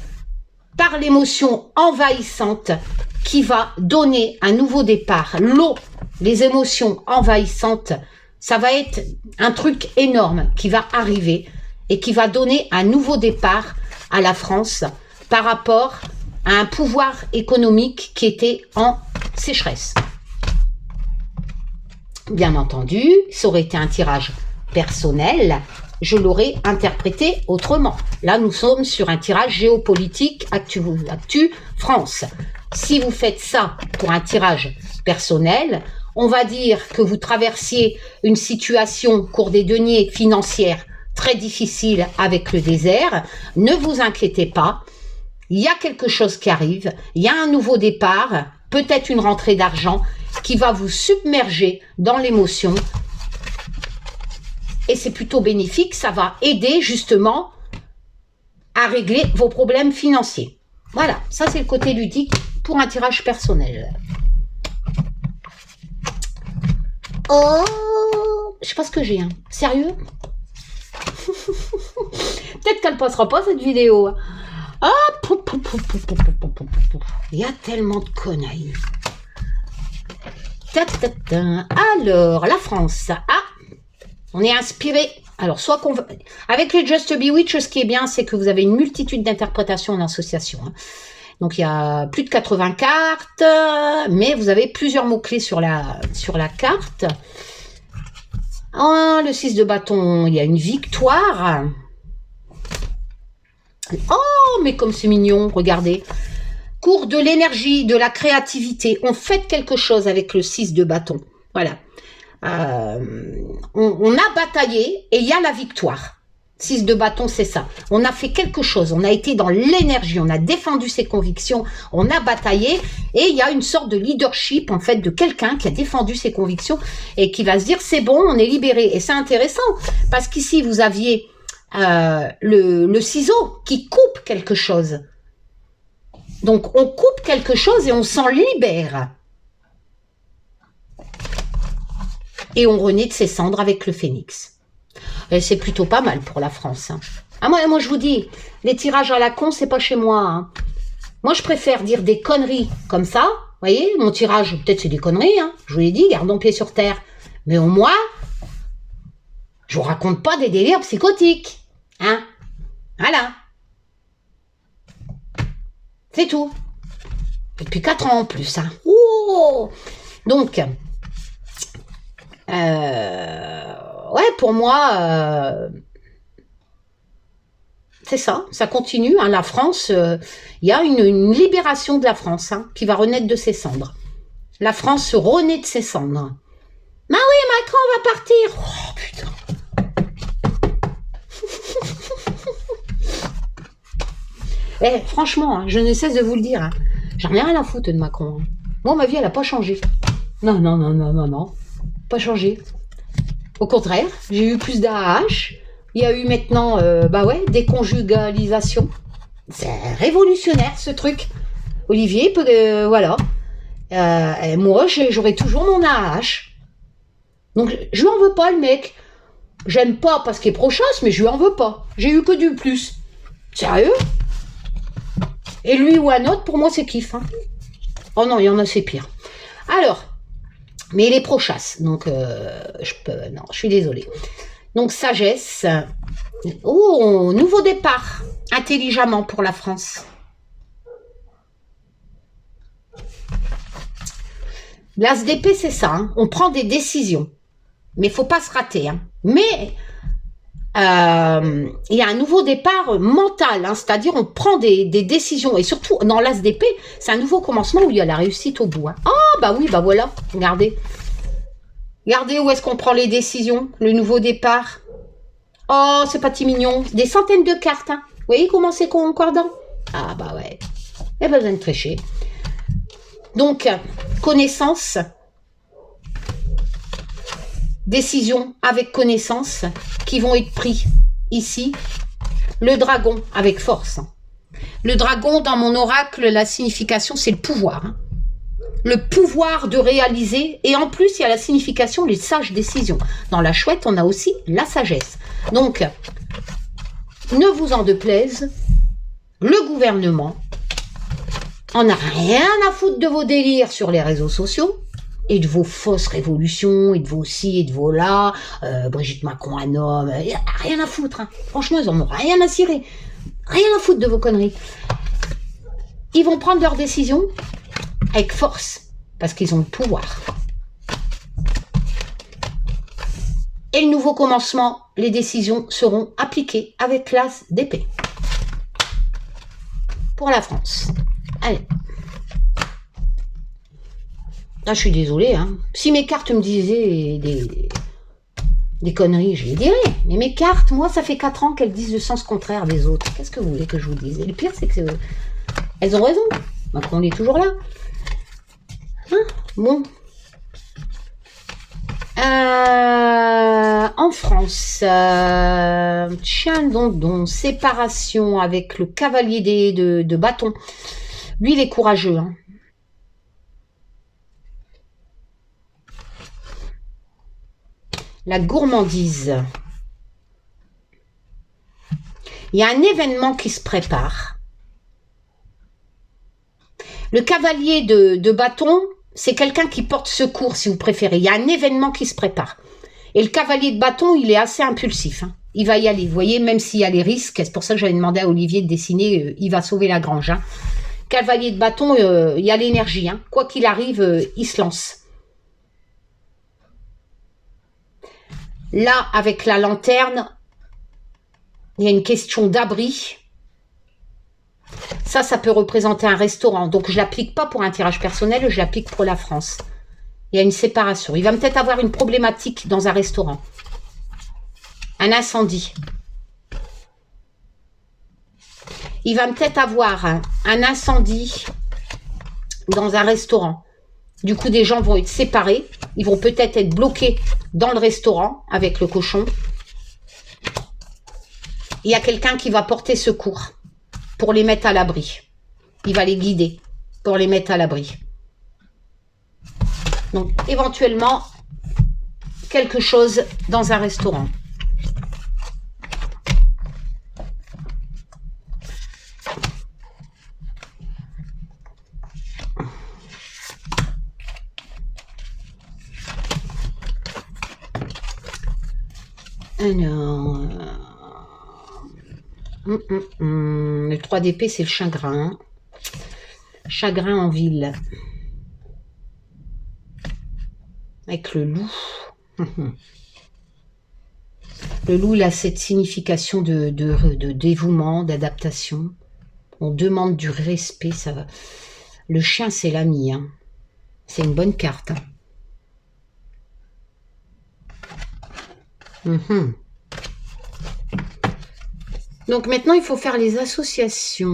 par l'émotion envahissante, qui va donner un nouveau départ. L'eau, les émotions envahissantes, ça va être un truc énorme qui va arriver et qui va donner un nouveau départ à la France par rapport à un pouvoir économique qui était en sécheresse. Bien entendu, ça aurait été un tirage personnel, je l'aurais interprété autrement. Là, nous sommes sur un tirage géopolitique Actu France. Si vous faites ça pour un tirage personnel, on va dire que vous traversiez une situation, cours des deniers, financière très difficile avec le désert. Ne vous inquiétez pas. Il y a quelque chose qui arrive. Il y a un nouveau départ. Peut-être une rentrée d'argent qui va vous submerger dans l'émotion. Et c'est plutôt bénéfique. Ça va aider justement à régler vos problèmes financiers. Voilà, ça c'est le côté ludique pour un tirage personnel. Oh, je sais pas ce que j'ai, hein. Sérieux? Peut-être qu'elle passera pas cette vidéo. Ah, il y a tellement de conneries. Alors, la France. Ah, on est inspiré. Alors, soit qu'on... Avec le Just Bewitch, ce qui est bien, c'est que vous avez une multitude d'interprétations en association. Hein. Donc, il y a plus de 80 cartes, mais vous avez plusieurs mots-clés sur la carte. Oh, le 6 de bâton, il y a une victoire. Oh, mais comme c'est mignon, regardez. Cours de l'énergie, de la créativité. On fait quelque chose avec le 6 de bâton. Voilà. On a bataillé et il y a la victoire. 6 de bâton, c'est ça. On a fait quelque chose, on a été dans l'énergie, on a défendu ses convictions, on a bataillé et il y a une sorte de leadership en fait de quelqu'un qui a défendu ses convictions et qui va se dire c'est bon, on est libéré. Et c'est intéressant parce qu'ici vous aviez le ciseau qui coupe quelque chose. Donc on coupe quelque chose et on s'en libère. Et on renaît de ses cendres avec le phénix. C'est plutôt pas mal pour la France. Hein. Ah, moi, je vous dis, les tirages à la con, c'est pas chez moi. Hein. Moi, je préfère dire des conneries comme ça. Vous voyez, mon tirage, peut-être c'est des conneries. Hein. Je vous l'ai dit, gardons pied sur terre. Mais au moins, je vous raconte pas des délires psychotiques. Hein. Voilà. C'est tout. Depuis 4 ans en plus. Hein. Oh, donc... ouais, pour moi, c'est ça, ça continue. Hein, la France, il y a une libération de la France hein, qui va renaître de ses cendres. La France se renaît de ses cendres. Bah oui, Macron va partir. Oh putain. Franchement, hein, je ne cesse de vous le dire. Hein, j'en ai rien à foutre de Macron. Hein. Moi, ma vie, elle n'a pas changé. Non, non, non, non, non, non. Pas changé. Au contraire, j'ai eu plus d'AAH. Il y a eu maintenant, bah ouais, déconjugalisation. C'est révolutionnaire ce truc. Olivier, voilà. Moi, j'aurai toujours mon AAH. Donc, je lui en veux pas, le mec. J'aime pas parce qu'il est pro-chasse, mais je lui en veux pas. J'ai eu que du plus. Sérieux? Et lui ou un autre, pour moi, c'est kiff. Hein. Oh non, il y en a, c'est pire. Alors, mais il est pro-chasse, donc non, je suis désolée. Donc, sagesse. Oh, nouveau départ, intelligemment pour la France. L'as d'épée, c'est ça, hein. On prend des décisions, mais il ne faut pas se rater. Hein. Mais il y a un nouveau départ mental, hein, c'est-à-dire on prend des décisions, et surtout dans l'as d'épée, c'est un nouveau commencement où il y a la réussite au bout. Hein. Ah bah oui, bah voilà, regardez. Regardez où est-ce qu'on prend les décisions, le nouveau départ. Oh, c'est pas si mignon, des centaines de cartes. Hein. Vous voyez comment c'est concordant? Ah bah ouais, il n'y a pas besoin de tricher. Donc, connaissance, décision avec connaissance qui vont être pris ici. Le dragon avec force. Le dragon, dans mon oracle, la signification, c'est le pouvoir. Hein. Le pouvoir de réaliser. Et en plus, il y a la signification, les sages décisions. Dans la chouette, on a aussi la sagesse. Donc, ne vous en déplaise, le gouvernement en a rien à foutre de vos délires sur les réseaux sociaux. Et de vos fausses révolutions, et de vos ci, et de vos là, Brigitte Macron, un homme, rien à foutre. Hein. Franchement, ils en ont rien à cirer. Rien à foutre de vos conneries. Ils vont prendre leurs décisions avec force, parce qu'ils ont le pouvoir. Et le nouveau commencement, les décisions seront appliquées avec l'as d'épée. Pour la France. Allez. Là, je suis désolée. Hein. Si mes cartes me disaient Des conneries, je les dirai. Mais mes cartes, moi, ça fait 4 ans qu'elles disent le sens contraire des autres. Qu'est-ce que vous voulez que je vous dise? Et le pire, c'est que elles ont raison. Macron est toujours là. Hein? Bon. En France, chien dondon, séparation avec le cavalier de bâton. Lui, il est courageux. Hein. La gourmandise. Il y a un événement qui se prépare. Le cavalier de bâton, c'est quelqu'un qui porte secours, si vous préférez. Il y a un événement qui se prépare. Et le cavalier de bâton, il est assez impulsif. Hein. Il va y aller. Vous voyez, même s'il y a les risques, c'est pour ça que j'avais demandé à Olivier de dessiner, il va sauver la grange. Hein. Cavalier de bâton, il y a l'énergie. Hein. Quoi qu'il arrive, il se lance. Là, avec la lanterne, il y a une question d'abri. Ça peut représenter un restaurant. Donc, je ne l'applique pas pour un tirage personnel, je l'applique pour la France. Il y a une séparation. Il va peut-être avoir une problématique dans un restaurant. Un incendie. Il va peut-être avoir un incendie dans un restaurant. Du coup, des gens vont être séparés. Ils vont peut-être être bloqués dans le restaurant avec le cochon. Il y a quelqu'un qui va porter secours pour les mettre à l'abri. Il va les guider pour les mettre à l'abri. Donc, éventuellement, quelque chose dans un restaurant. Alors, le 3 d'épée, c'est le chagrin. Chagrin en ville. Avec le loup. Le loup, il a cette signification de dévouement, d'adaptation. On demande du respect. Ça va. Le chien, c'est l'ami. Hein. C'est une bonne carte. Donc maintenant, il faut faire les associations.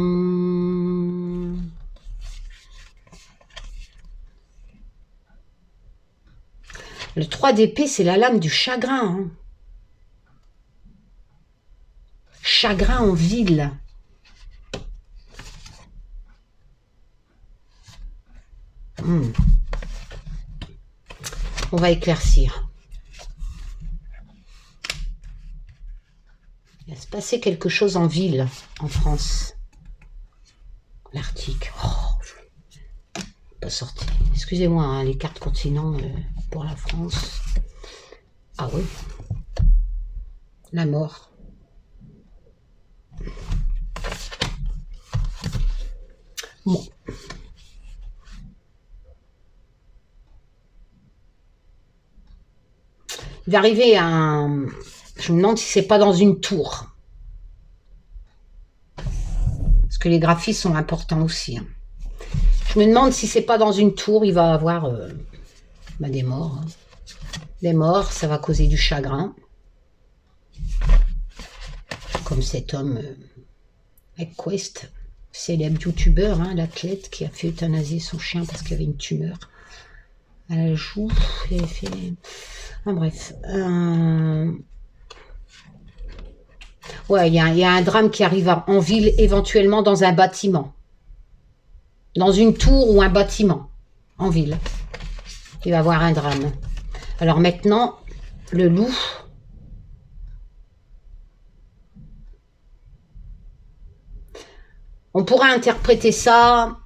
Le 3 d'épée, c'est la lame du chagrin. Hein. Chagrin en ville. On va éclaircir. Il va se passer quelque chose en ville, en France. L'Arctique. Oh, pas sorti. Excusez-moi, hein, les cartes continents pour la France. Ah oui. La mort. Bon. Il va arriver un... Je me demande si c'est pas dans une tour. Parce que les graphismes sont importants aussi. Hein. Je me demande si c'est pas dans une tour, il va avoir des morts. Hein. Des morts, ça va causer du chagrin. Comme cet homme Quest, célèbre youtubeur, hein, l'athlète qui a fait euthanasier son chien parce qu'il avait une tumeur à la joue. Il avait fait... Enfin, bref. Ouais, il y a un drame qui arrive en ville, éventuellement dans un bâtiment. Dans une tour ou un bâtiment. En ville. Il va y avoir un drame. Alors maintenant, le loup. On pourrait interpréter ça.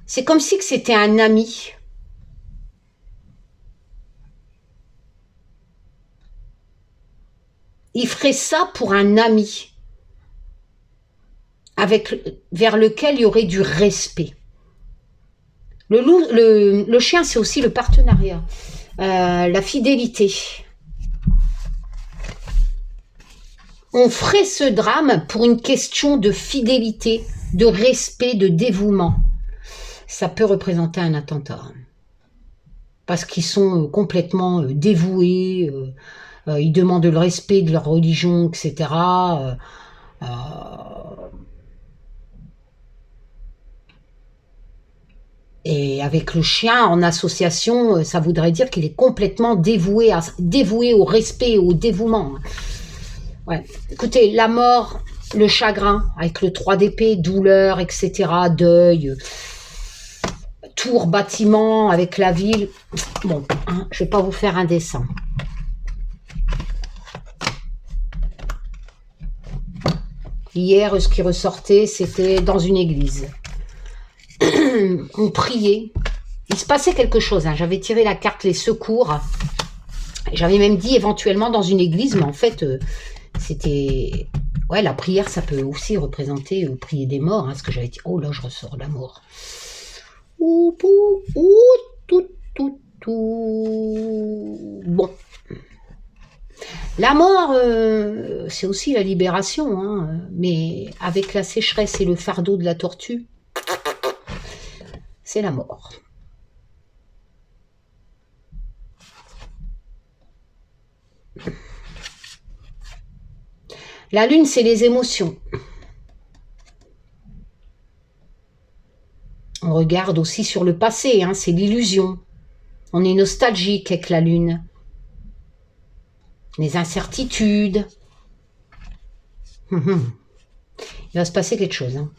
C'est comme si c'était un ami. Il ferait ça pour un ami vers lequel il y aurait du respect. Le loup, le chien, c'est aussi le partenariat, la fidélité. On ferait ce drame pour une question de fidélité, de respect, de dévouement. Ça peut représenter un attentat. Parce qu'ils sont complètement dévoués, Ils demandent le respect de leur religion, etc. Et avec le chien en association, ça voudrait dire qu'il est complètement dévoué, dévoué au respect, au dévouement. Ouais. Écoutez, la mort, le chagrin, avec le 3 d'épée, douleur, etc., deuil, tour, bâtiment, avec la ville. Bon, hein, je ne vais pas vous faire un dessin. Hier, ce qui ressortait, c'était dans une église. On priait. Il se passait quelque chose. Hein. J'avais tiré la carte les secours. J'avais même dit éventuellement dans une église, mais en fait, c'était... Ouais, la prière, ça peut aussi représenter prier des morts. Hein, ce que j'avais dit. Oh là, je ressors la mort. Ouh, tout. Bon. La mort, c'est aussi la libération, hein, mais avec la sécheresse et le fardeau de la tortue, c'est la mort. La lune, c'est les émotions. On regarde aussi sur le passé, hein, c'est l'illusion. On est nostalgique avec la lune. Les incertitudes. Il va se passer quelque chose. Hein.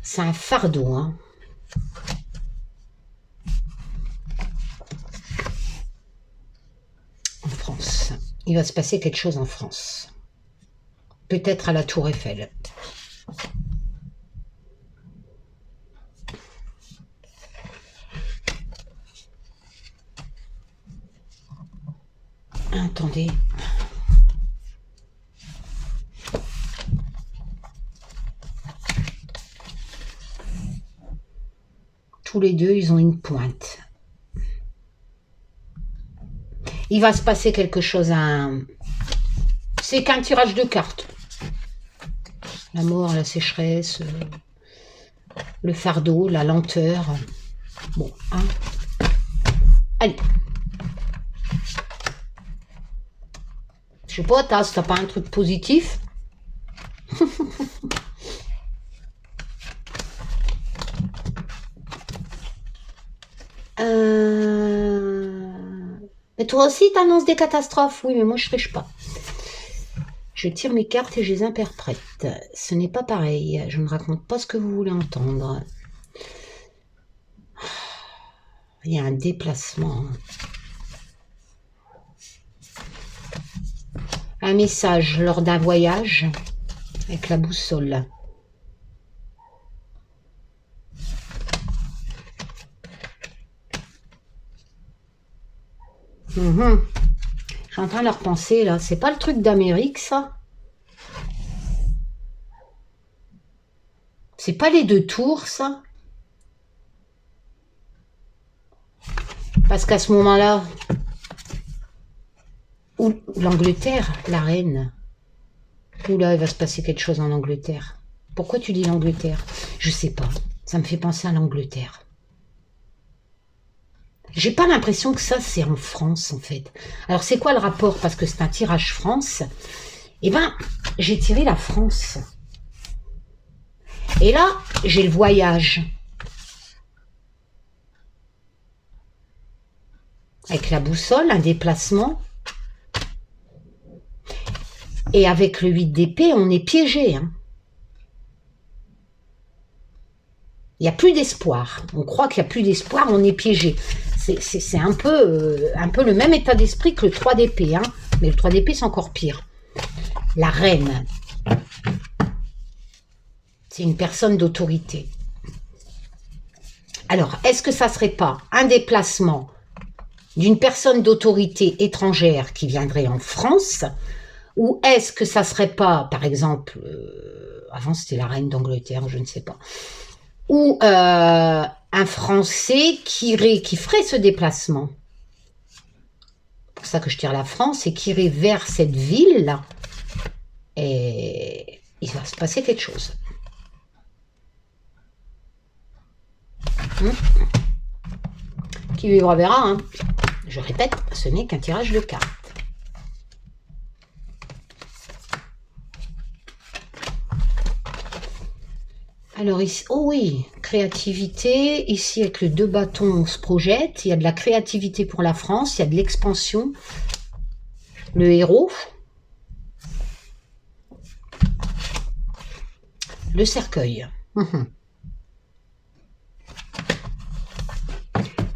C'est un fardeau. Hein. En France. Il va se passer quelque chose en France. Peut-être à la Tour Eiffel. Attendez. Tous les deux, ils ont une pointe. Il va se passer quelque chose à... C'est qu'un tirage de cartes. La mort, la sécheresse, le fardeau, la lenteur. Bon, hein. Allez. Je sais pas, t'as pas un truc positif? Mais toi aussi, t'annonces des catastrophes? Oui, mais moi, je triche pas. Je tire mes cartes et je les interprète. Ce n'est pas pareil. Je ne raconte pas ce que vous voulez entendre. Il y a un déplacement. Un message lors d'un voyage avec la boussole. Je suis en train de repenser là. C'est pas le truc d'Amérique, ça? C'est pas les 2 tours, ça? Parce qu'à ce moment-là, ou l'Angleterre, la reine. Oula, il va se passer quelque chose en Angleterre. Pourquoi tu dis l'Angleterre? Je sais pas. Ça me fait penser à l'Angleterre. J'ai pas l'impression que ça, c'est en France, en fait. Alors, c'est quoi le rapport? Parce que c'est un tirage France. Eh ben, j'ai tiré la France. Et là, j'ai le voyage. Avec la boussole, un déplacement. Et avec le 8 d'épée, on est piégé. Hein. Il n'y a plus d'espoir. On croit qu'il n'y a plus d'espoir, on est piégé. C'est un peu le même état d'esprit que le 3 d'épée. Hein. Mais le 3 d'épée, c'est encore pire. La reine. C'est une personne d'autorité. Alors, est-ce que ça ne serait pas un déplacement d'une personne d'autorité étrangère qui viendrait en France? Ou est-ce que ça ne serait pas, par exemple, avant c'était la reine d'Angleterre, je ne sais pas, ou un Français qui ferait ce déplacement? C'est pour ça que je tire la France, et qui irait vers cette ville-là. Et il va se passer quelque chose. Qui vivra verra. Hein. Je répète, ce n'est qu'un tirage de cartes. Alors ici, oh oui, créativité. Ici, avec le 2 bâtons, on se projette. Il y a de la créativité pour la France. Il y a de l'expansion. Le héros. Le cercueil.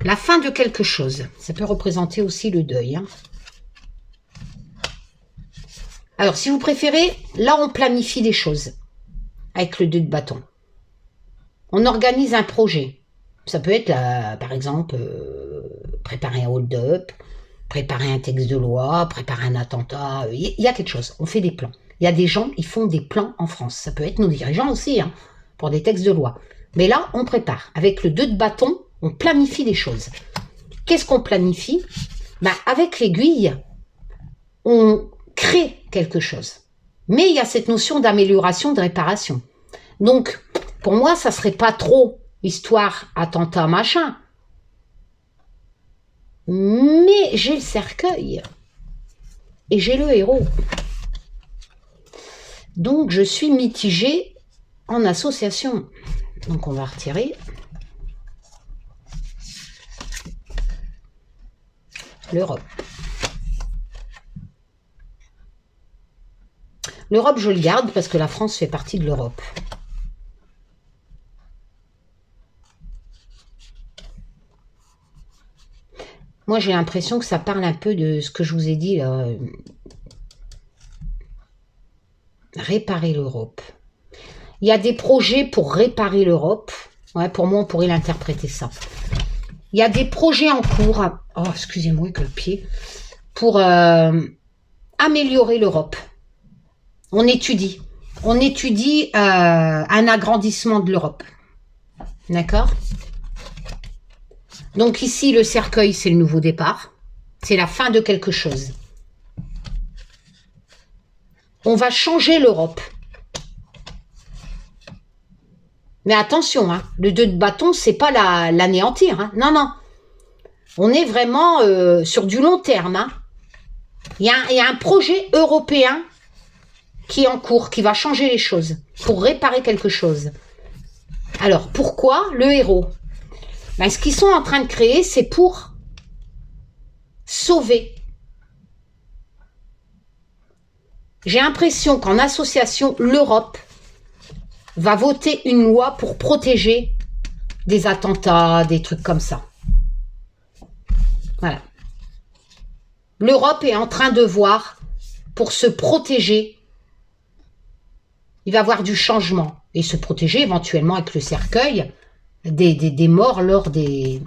La fin de quelque chose. Ça peut représenter aussi le deuil. Hein. Alors, si vous préférez, là, on planifie des choses. Avec le 2 de bâton. On organise un projet. Ça peut être, par exemple, préparer un hold-up, préparer un texte de loi, préparer un attentat. Il y a quelque chose. On fait des plans. Il y a des gens, ils font des plans en France. Ça peut être nos dirigeants aussi, hein, pour des textes de loi. Mais là, on prépare. Avec le 2 de bâton, on planifie des choses. Qu'est-ce qu'on planifie? Ben, avec l'aiguille, on crée quelque chose. Mais il y a cette notion d'amélioration, de réparation. Donc, pour moi, ça serait pas trop histoire, attentat, machin. Mais j'ai le cercueil. Et j'ai le héros. Donc, je suis mitigée en association. Donc, on va retirer. L'Europe. L'Europe, je le garde parce que la France fait partie de l'Europe. Moi, j'ai l'impression que ça parle un peu de ce que je vous ai dit, là. Réparer l'Europe. Il y a des projets pour réparer l'Europe. Ouais, pour moi, on pourrait l'interpréter ça. Il y a des projets en cours. Oh, excusez-moi avec le pied. Pour améliorer l'Europe. On étudie. On étudie un agrandissement de l'Europe. D'accord ? Donc ici, le cercueil, c'est le nouveau départ. C'est la fin de quelque chose. On va changer l'Europe. Mais attention, hein, le 2 de bâton, c'est pas l'anéantir. Hein. Non, non. On est vraiment sur du long terme. Hein. Il y a un projet européen qui est en cours, qui va changer les choses, pour réparer quelque chose. Alors, pourquoi le héros? Ben, ce qu'ils sont en train de créer, c'est pour sauver. J'ai l'impression qu'en association, l'Europe va voter une loi pour protéger des attentats, des trucs comme ça. Voilà. L'Europe est en train de voir pour se protéger. Il va y avoir du changement et se protéger éventuellement avec le cercueil des morts lors des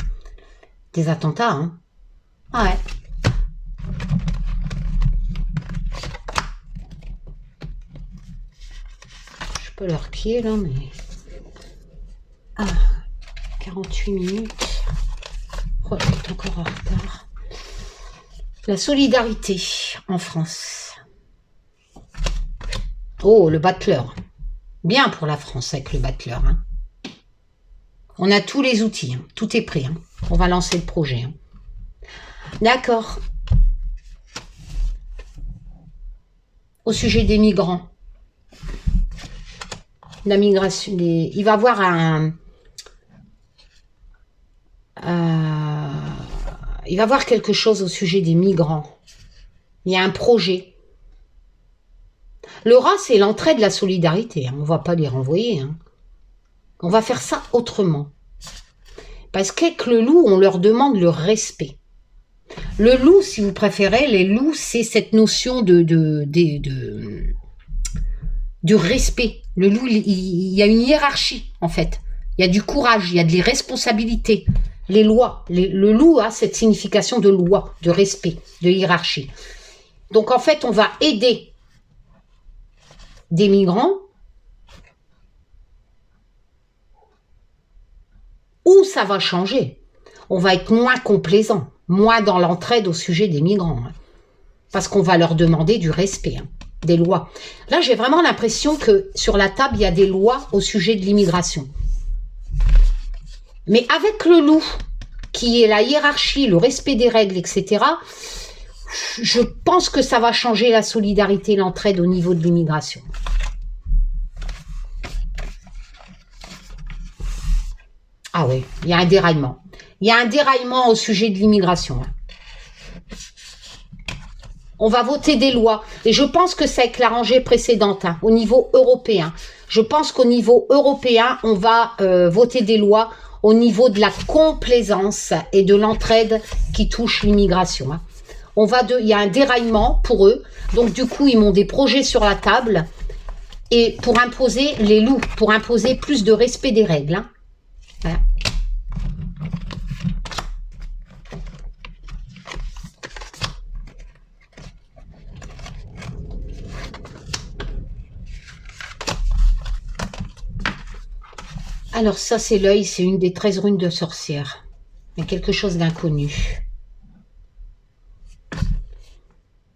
attentats. Hein. Ah ouais. Je peux leur pied là, mais... Ah, 48 minutes. Oh, je suis encore en retard. La solidarité en France. Oh, le battleur. Bien pour la France avec le battleur. Hein. On a tous les outils. Hein. Tout est prêt. Hein. On va lancer le projet. Hein. D'accord. Au sujet des migrants. La migration. Il va y avoir il va y avoir quelque chose au sujet des migrants. Il y a un projet. Le rat, c'est l'entrée de la solidarité. Hein. On ne va pas les renvoyer. Hein. On va faire ça autrement. Parce qu'avec le loup, on leur demande le respect. Le loup, si vous préférez, les loups, c'est cette notion de respect. Le loup, il y a une hiérarchie, en fait. Il y a du courage, il y a des responsabilités. Les lois. Le loup a cette signification de loi, de respect, de hiérarchie. Donc, en fait, on va aider des migrants où ça va changer. On va être moins complaisant, moins dans l'entraide au sujet des migrants. Hein, parce qu'on va leur demander du respect, hein, des lois. Là, j'ai vraiment l'impression que sur la table, il y a des lois au sujet de l'immigration. Mais avec le loup, qui est la hiérarchie, le respect des règles, etc., je pense que ça va changer la solidarité, l'entraide au niveau de l'immigration. Ah oui, il y a un déraillement. Il y a un déraillement au sujet de l'immigration. On va voter des lois. Et je pense que c'est avec la rangée précédente, au niveau européen. Je pense qu'au niveau européen, on va voter des lois au niveau de la complaisance et de l'entraide qui touche l'immigration. Il y a un déraillement pour eux. Donc du coup, ils m'ont des projets sur la table. Et pour imposer les loups, pour imposer plus de respect des règles. Voilà. Alors ça, c'est l'œil, c'est une des 13 runes de sorcière. Il y a quelque chose d'inconnu.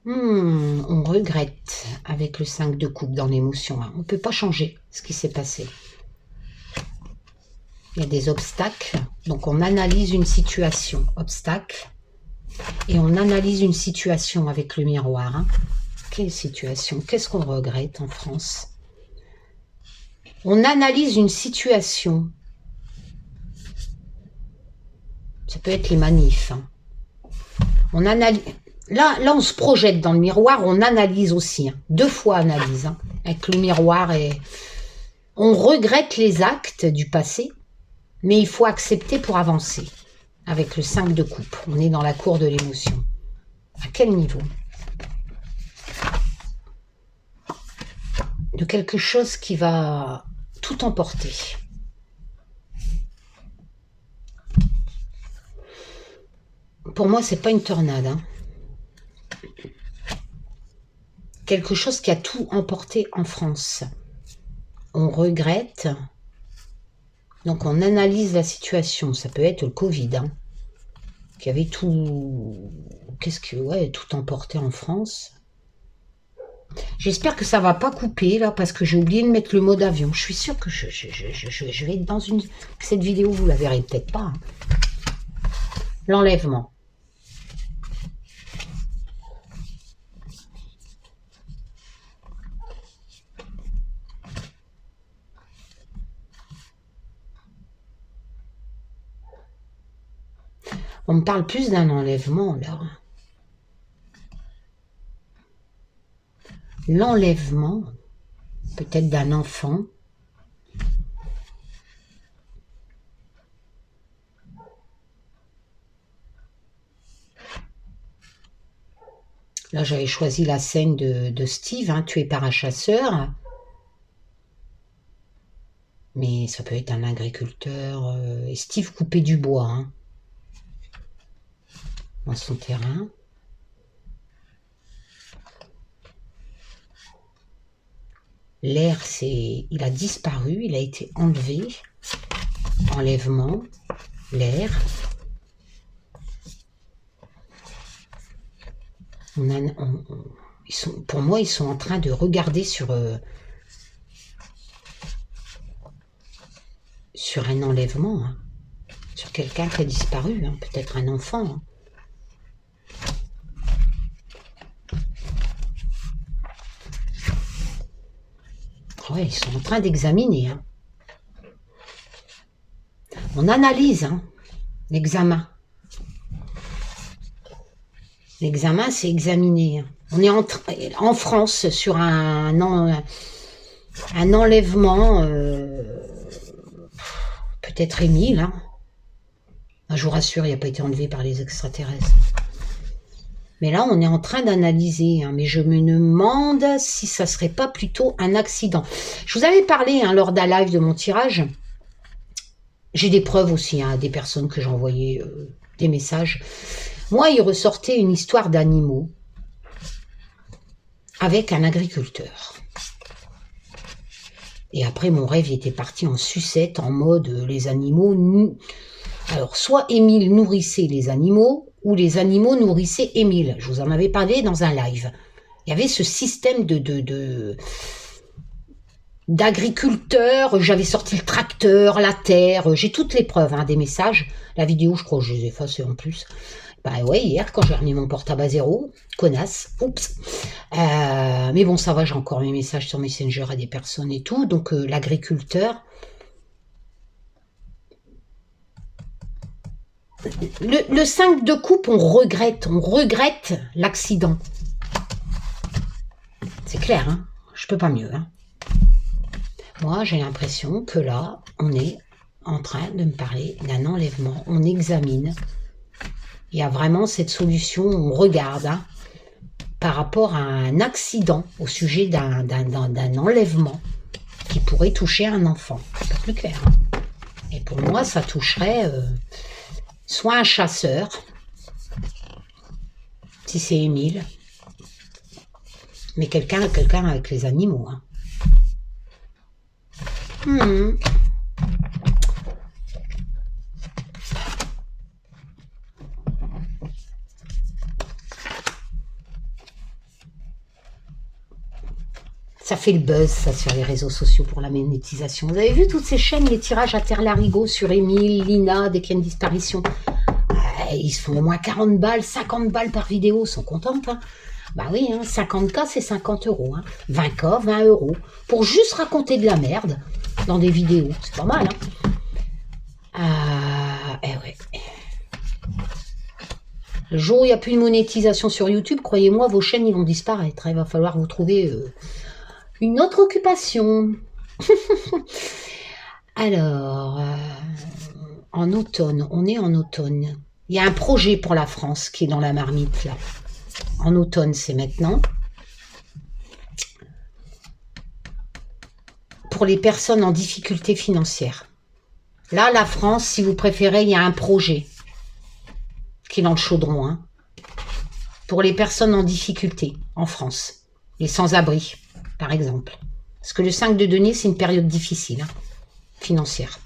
On regrette avec le 5 de coupe dans l'émotion. On ne peut pas changer ce qui s'est passé. Il y a des obstacles. Donc on analyse une situation. Obstacle. Et on analyse une situation avec le miroir. Quelle situation? Qu'est-ce qu'on regrette en France? On analyse une situation. Ça peut être les manifs. On analyse. Là, on se projette dans le miroir, on analyse aussi. 2 fois analyse. Avec le miroir. On regrette les actes du passé, mais il faut accepter pour avancer. Avec le 5 de coupe. On est dans la cour de l'émotion. À quel niveau? De quelque chose qui va tout emporter. Pour moi, c'est pas une tornade. Quelque chose qui a tout emporté en France. On regrette. Donc, on analyse la situation. Ça peut être le Covid. Qui avait tout... tout emporté en France. J'espère que ça va pas couper, là, parce que j'ai oublié de mettre le mode avion. Je suis sûre que je vais être dans cette vidéo, vous la verrez peut-être pas. L'enlèvement. On me parle plus d'un enlèvement, là. L'enlèvement, peut-être d'un enfant. Là, j'avais choisi la scène de Steve, tué par un chasseur. Mais ça peut être un agriculteur. Et Steve coupait du bois dans son terrain. L'air, il a disparu, il a été enlevé. Enlèvement, l'air. Pour moi, ils sont en train de regarder sur un enlèvement, sur quelqu'un qui a disparu, peut-être un enfant. Ouais, ils sont en train d'examiner. On analyse l'examen. L'examen, c'est examiner. On est en France sur un enlèvement, peut-être Émile. Je vous rassure, il n'a pas été enlevé par les extraterrestres. Mais là, on est en train d'analyser. Mais je me demande si ça ne serait pas plutôt un accident. Je vous avais parlé lors d'un live de mon tirage. J'ai des preuves aussi, des personnes que j'ai envoyé des messages. Moi, il ressortait une histoire d'animaux avec un agriculteur. Et après, mon rêve était parti en sucette, en mode les animaux... Alors, soit Émile nourrissait les animaux, ou les animaux nourrissaient Émile. Je vous en avais parlé dans un live. Il y avait ce système d'agriculteurs, j'avais sorti le tracteur, la terre, j'ai toutes les preuves, hein, des messages. La vidéo, je crois que je les ai effacées en plus. Bah ouais, hier, quand j'ai remis mon portable à zéro, connasse, oups. Mais bon, ça va, j'ai encore mes messages sur Messenger à des personnes et tout. Donc, l'agriculteur. Le 5 de coupe, on regrette l'accident. C'est clair, hein, je peux pas mieux. Hein. Moi, j'ai l'impression que là, on est en train de me parler d'un enlèvement. On examine. Il y a vraiment cette solution, on regarde, hein, par rapport à un accident, au sujet d'un enlèvement qui pourrait toucher un enfant. C'est pas plus clair. Hein. Et pour moi, ça toucherait soit un chasseur, si c'est Émile, mais quelqu'un avec les animaux. Hein. Ça fait le buzz, ça, sur les réseaux sociaux pour la monétisation. Vous avez vu toutes ces chaînes, les tirages à terre larigot sur Émile, Lina, dès qu'il y a une disparition. Ils se font au moins 40 balles, 50 balles par vidéo, ils sont contentes. Hein. Bah oui, hein, 50K, c'est 50 €. Hein. 20K, 20 €. Pour juste raconter de la merde dans des vidéos. C'est pas mal. Hein. Ouais. Le jour où il n'y a plus de monétisation sur YouTube, croyez-moi, vos chaînes ils vont disparaître. Il va falloir vous trouver une autre occupation. Alors, en automne, on est en automne. Il y a un projet pour la France qui est dans la marmite, là. En automne, c'est maintenant. Pour les personnes en difficulté financière. Là, la France, si vous préférez, il y a un projet qui est dans le chaudron. Hein, pour les personnes en difficulté en France. Les sans-abri, par exemple. Parce que le 5 de denier, c'est une période difficile, hein, financière.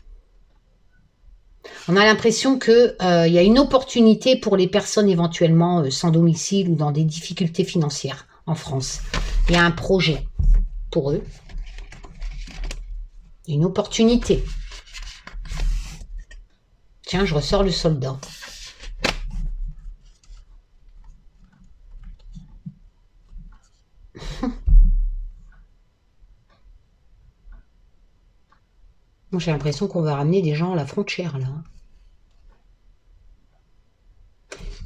On a l'impression qu'il y a une opportunité pour les personnes éventuellement sans domicile ou dans des difficultés financières en France. Il y a un projet pour eux. Une opportunité. Tiens, je ressors le soldat. Moi, j'ai l'impression qu'on va ramener des gens à la frontière, là.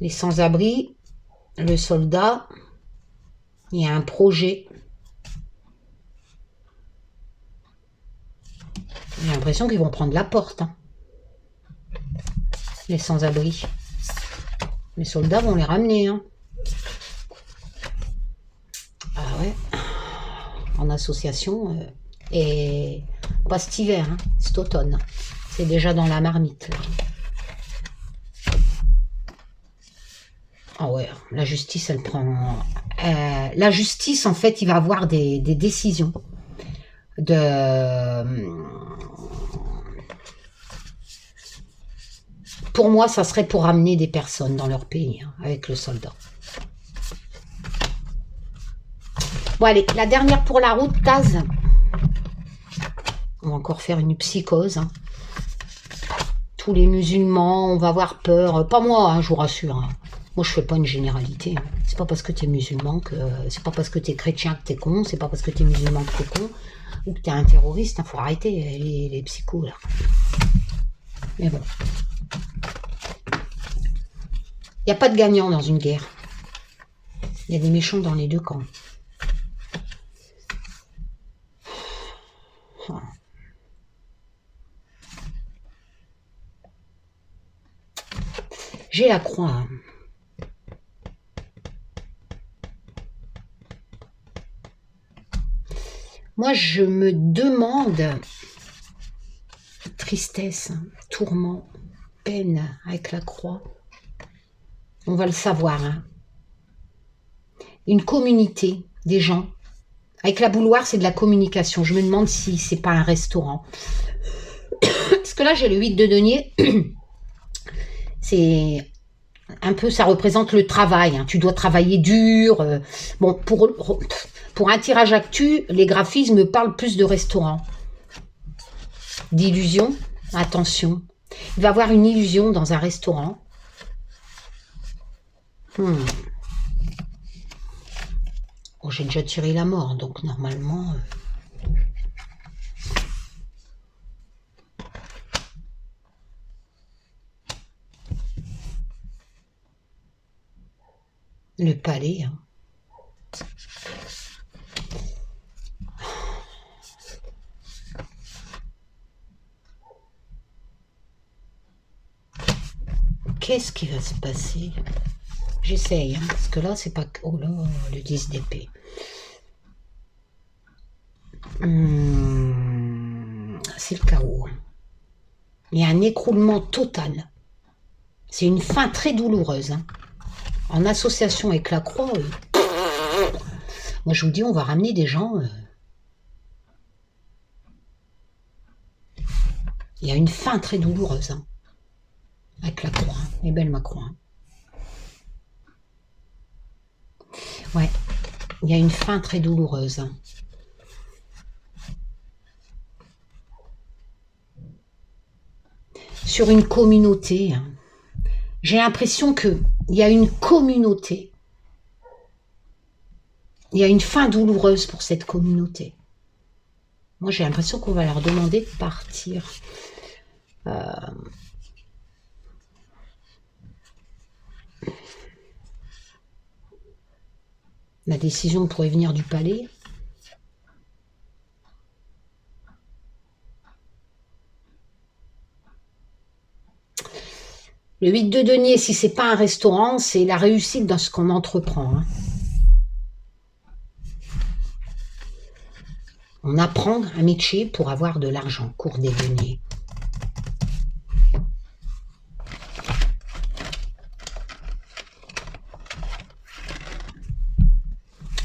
Les sans-abri, le soldat, il y a un projet. J'ai l'impression qu'ils vont prendre la porte. Hein. Les sans-abri. Les soldats vont les ramener. Hein. Ah ouais. En association. Et pas cet hiver, hein, cet automne. C'est déjà dans la marmite. Là. Ah ouais, la justice, elle prend... la justice, en fait, il va avoir des décisions Pour moi, ça serait pour ramener des personnes dans leur pays, hein, avec le soldat. Bon, allez, la dernière pour la route, Taz. On va encore faire une psychose. Hein. Tous les musulmans, on va avoir peur. Pas moi, hein, je vous rassure. Hein. Moi, je fais pas une généralité. Hein. C'est pas parce que tu es musulman que... C'est pas parce que tu es chrétien que tu es con. C'est pas parce que tu es musulman que tu es con. Ou que tu es un terroriste. Il faut arrêter les psychos, là. Mais bon. Il n'y a pas de gagnant dans une guerre. Il y a des méchants dans les deux camps. J'ai la croix. Hein. Moi, je me demande, tristesse, tourment, peine avec la croix. On va le savoir. Hein. Une communauté des gens. Avec la bouilloire, c'est de la communication. Je me demande si c'est pas un restaurant. Parce que là, j'ai le 8 de denier. C'est un peu, ça représente le travail. Hein. Tu dois travailler dur. Bon, Pour un tirage actu, les graphismes parlent plus de restaurant. D'illusion, attention. Il va y avoir une illusion dans un restaurant. Oh, j'ai déjà tiré la mort, donc normalement... Le palais. Hein. Qu'est-ce qui va se passer? J'essaye, hein, parce que là, c'est pas... Oh là, le 10 d'épée. C'est le chaos. Il y a un écroulement total. C'est une fin très douloureuse. Hein. En association avec la croix, moi je vous dis, on va ramener des gens... Il y a une fin très douloureuse. Hein. Avec la croix. Hein. Elle est belle ma croix. Hein. Ouais. Il y a une fin très douloureuse. Hein. Sur une communauté. Hein. J'ai l'impression qu'il y a une communauté. Il y a une fin douloureuse pour cette communauté. Moi, j'ai l'impression qu'on va leur demander de partir. La décision pourrait venir du palais. Le 8 de denier, si c'est pas un restaurant, c'est la réussite dans ce qu'on entreprend. Hein. On apprend un métier pour avoir de l'argent, cours des deniers.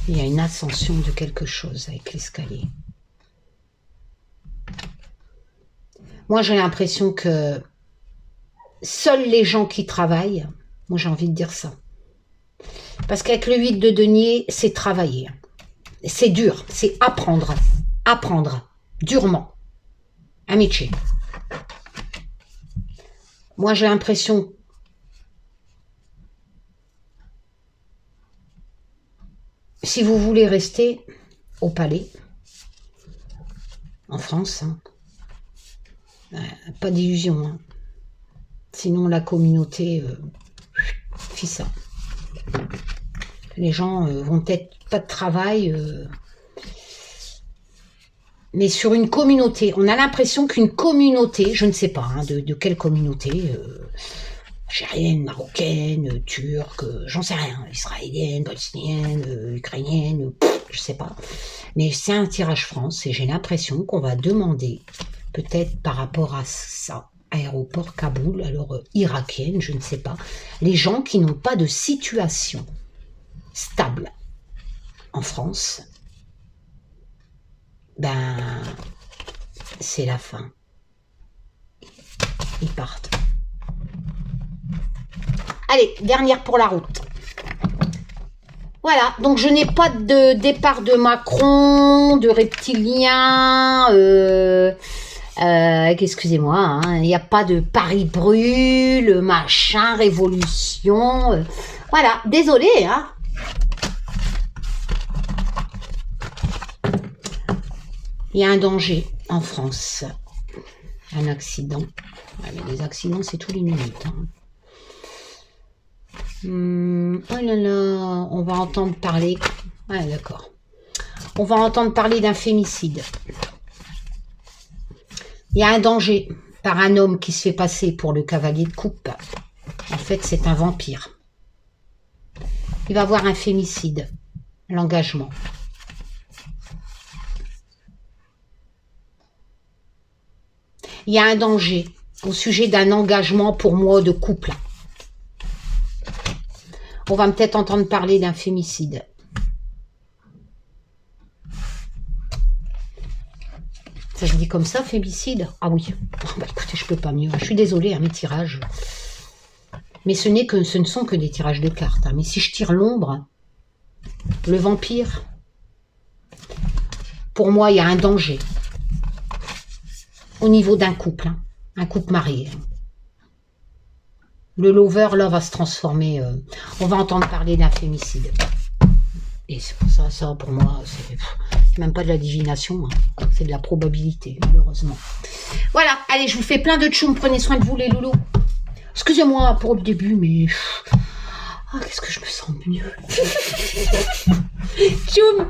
Il y a une ascension de quelque chose avec l'escalier. Moi, j'ai l'impression que seuls les gens qui travaillent, moi j'ai envie de dire ça. Parce qu'avec le 8 de denier, c'est travailler. C'est dur, c'est apprendre. Apprendre, durement. Un métier. Moi j'ai l'impression... Si vous voulez rester au palais, en France, hein, pas d'illusion. Hein. Sinon, la communauté fit ça. Les gens vont peut-être pas de travail, mais sur une communauté. On a l'impression qu'une communauté, je ne sais pas hein, de quelle communauté, algérienne, marocaine, turque, j'en sais rien, israélienne, palestinienne, ukrainienne, je sais pas. Mais c'est un tirage France et j'ai l'impression qu'on va demander, peut-être par rapport à ça, aéroport Kaboul, alors irakienne, je ne sais pas, les gens qui n'ont pas de situation stable en France, ben c'est la fin. Ils partent. Allez, dernière pour la route. Voilà, donc je n'ai pas de départ de Macron, de reptilien, excusez-moi, hein, il n'y a pas de Paris brûle, machin, révolution, voilà, désolé, hein. Il y a un danger en France, un accident, ouais, mais les accidents c'est tous les minutes, hein. Oh là là, on va entendre parler, ouais d'accord, on va entendre parler d'un fémicide. Il y a un danger par un homme qui se fait passer pour le cavalier de coupe. En fait, c'est un vampire. Il va avoir un fémicide, l'engagement. Il y a un danger au sujet d'un engagement pour moi de couple. On va peut-être entendre parler d'un fémicide. Ça se dit comme ça, fémicide? Ah oui. Oh, bah, écoutez, je peux pas mieux. Je suis désolée, hein, mes tirages. Mais ce ne sont que des tirages de cartes. Hein. Mais si je tire l'ombre, le vampire, pour moi, il y a un danger au niveau d'un couple, hein, un couple marié. Le lover, là, va se transformer. On va entendre parler d'un fémicide. Et c'est pour ça, ça, pour moi, c'est même pas de la divination. Hein. C'est de la probabilité, malheureusement. Voilà, allez, je vous fais plein de tchoum. Prenez soin de vous, les loulous. Excusez-moi pour le début, mais... Ah, qu'est-ce que je me sens mieux. Tchoum.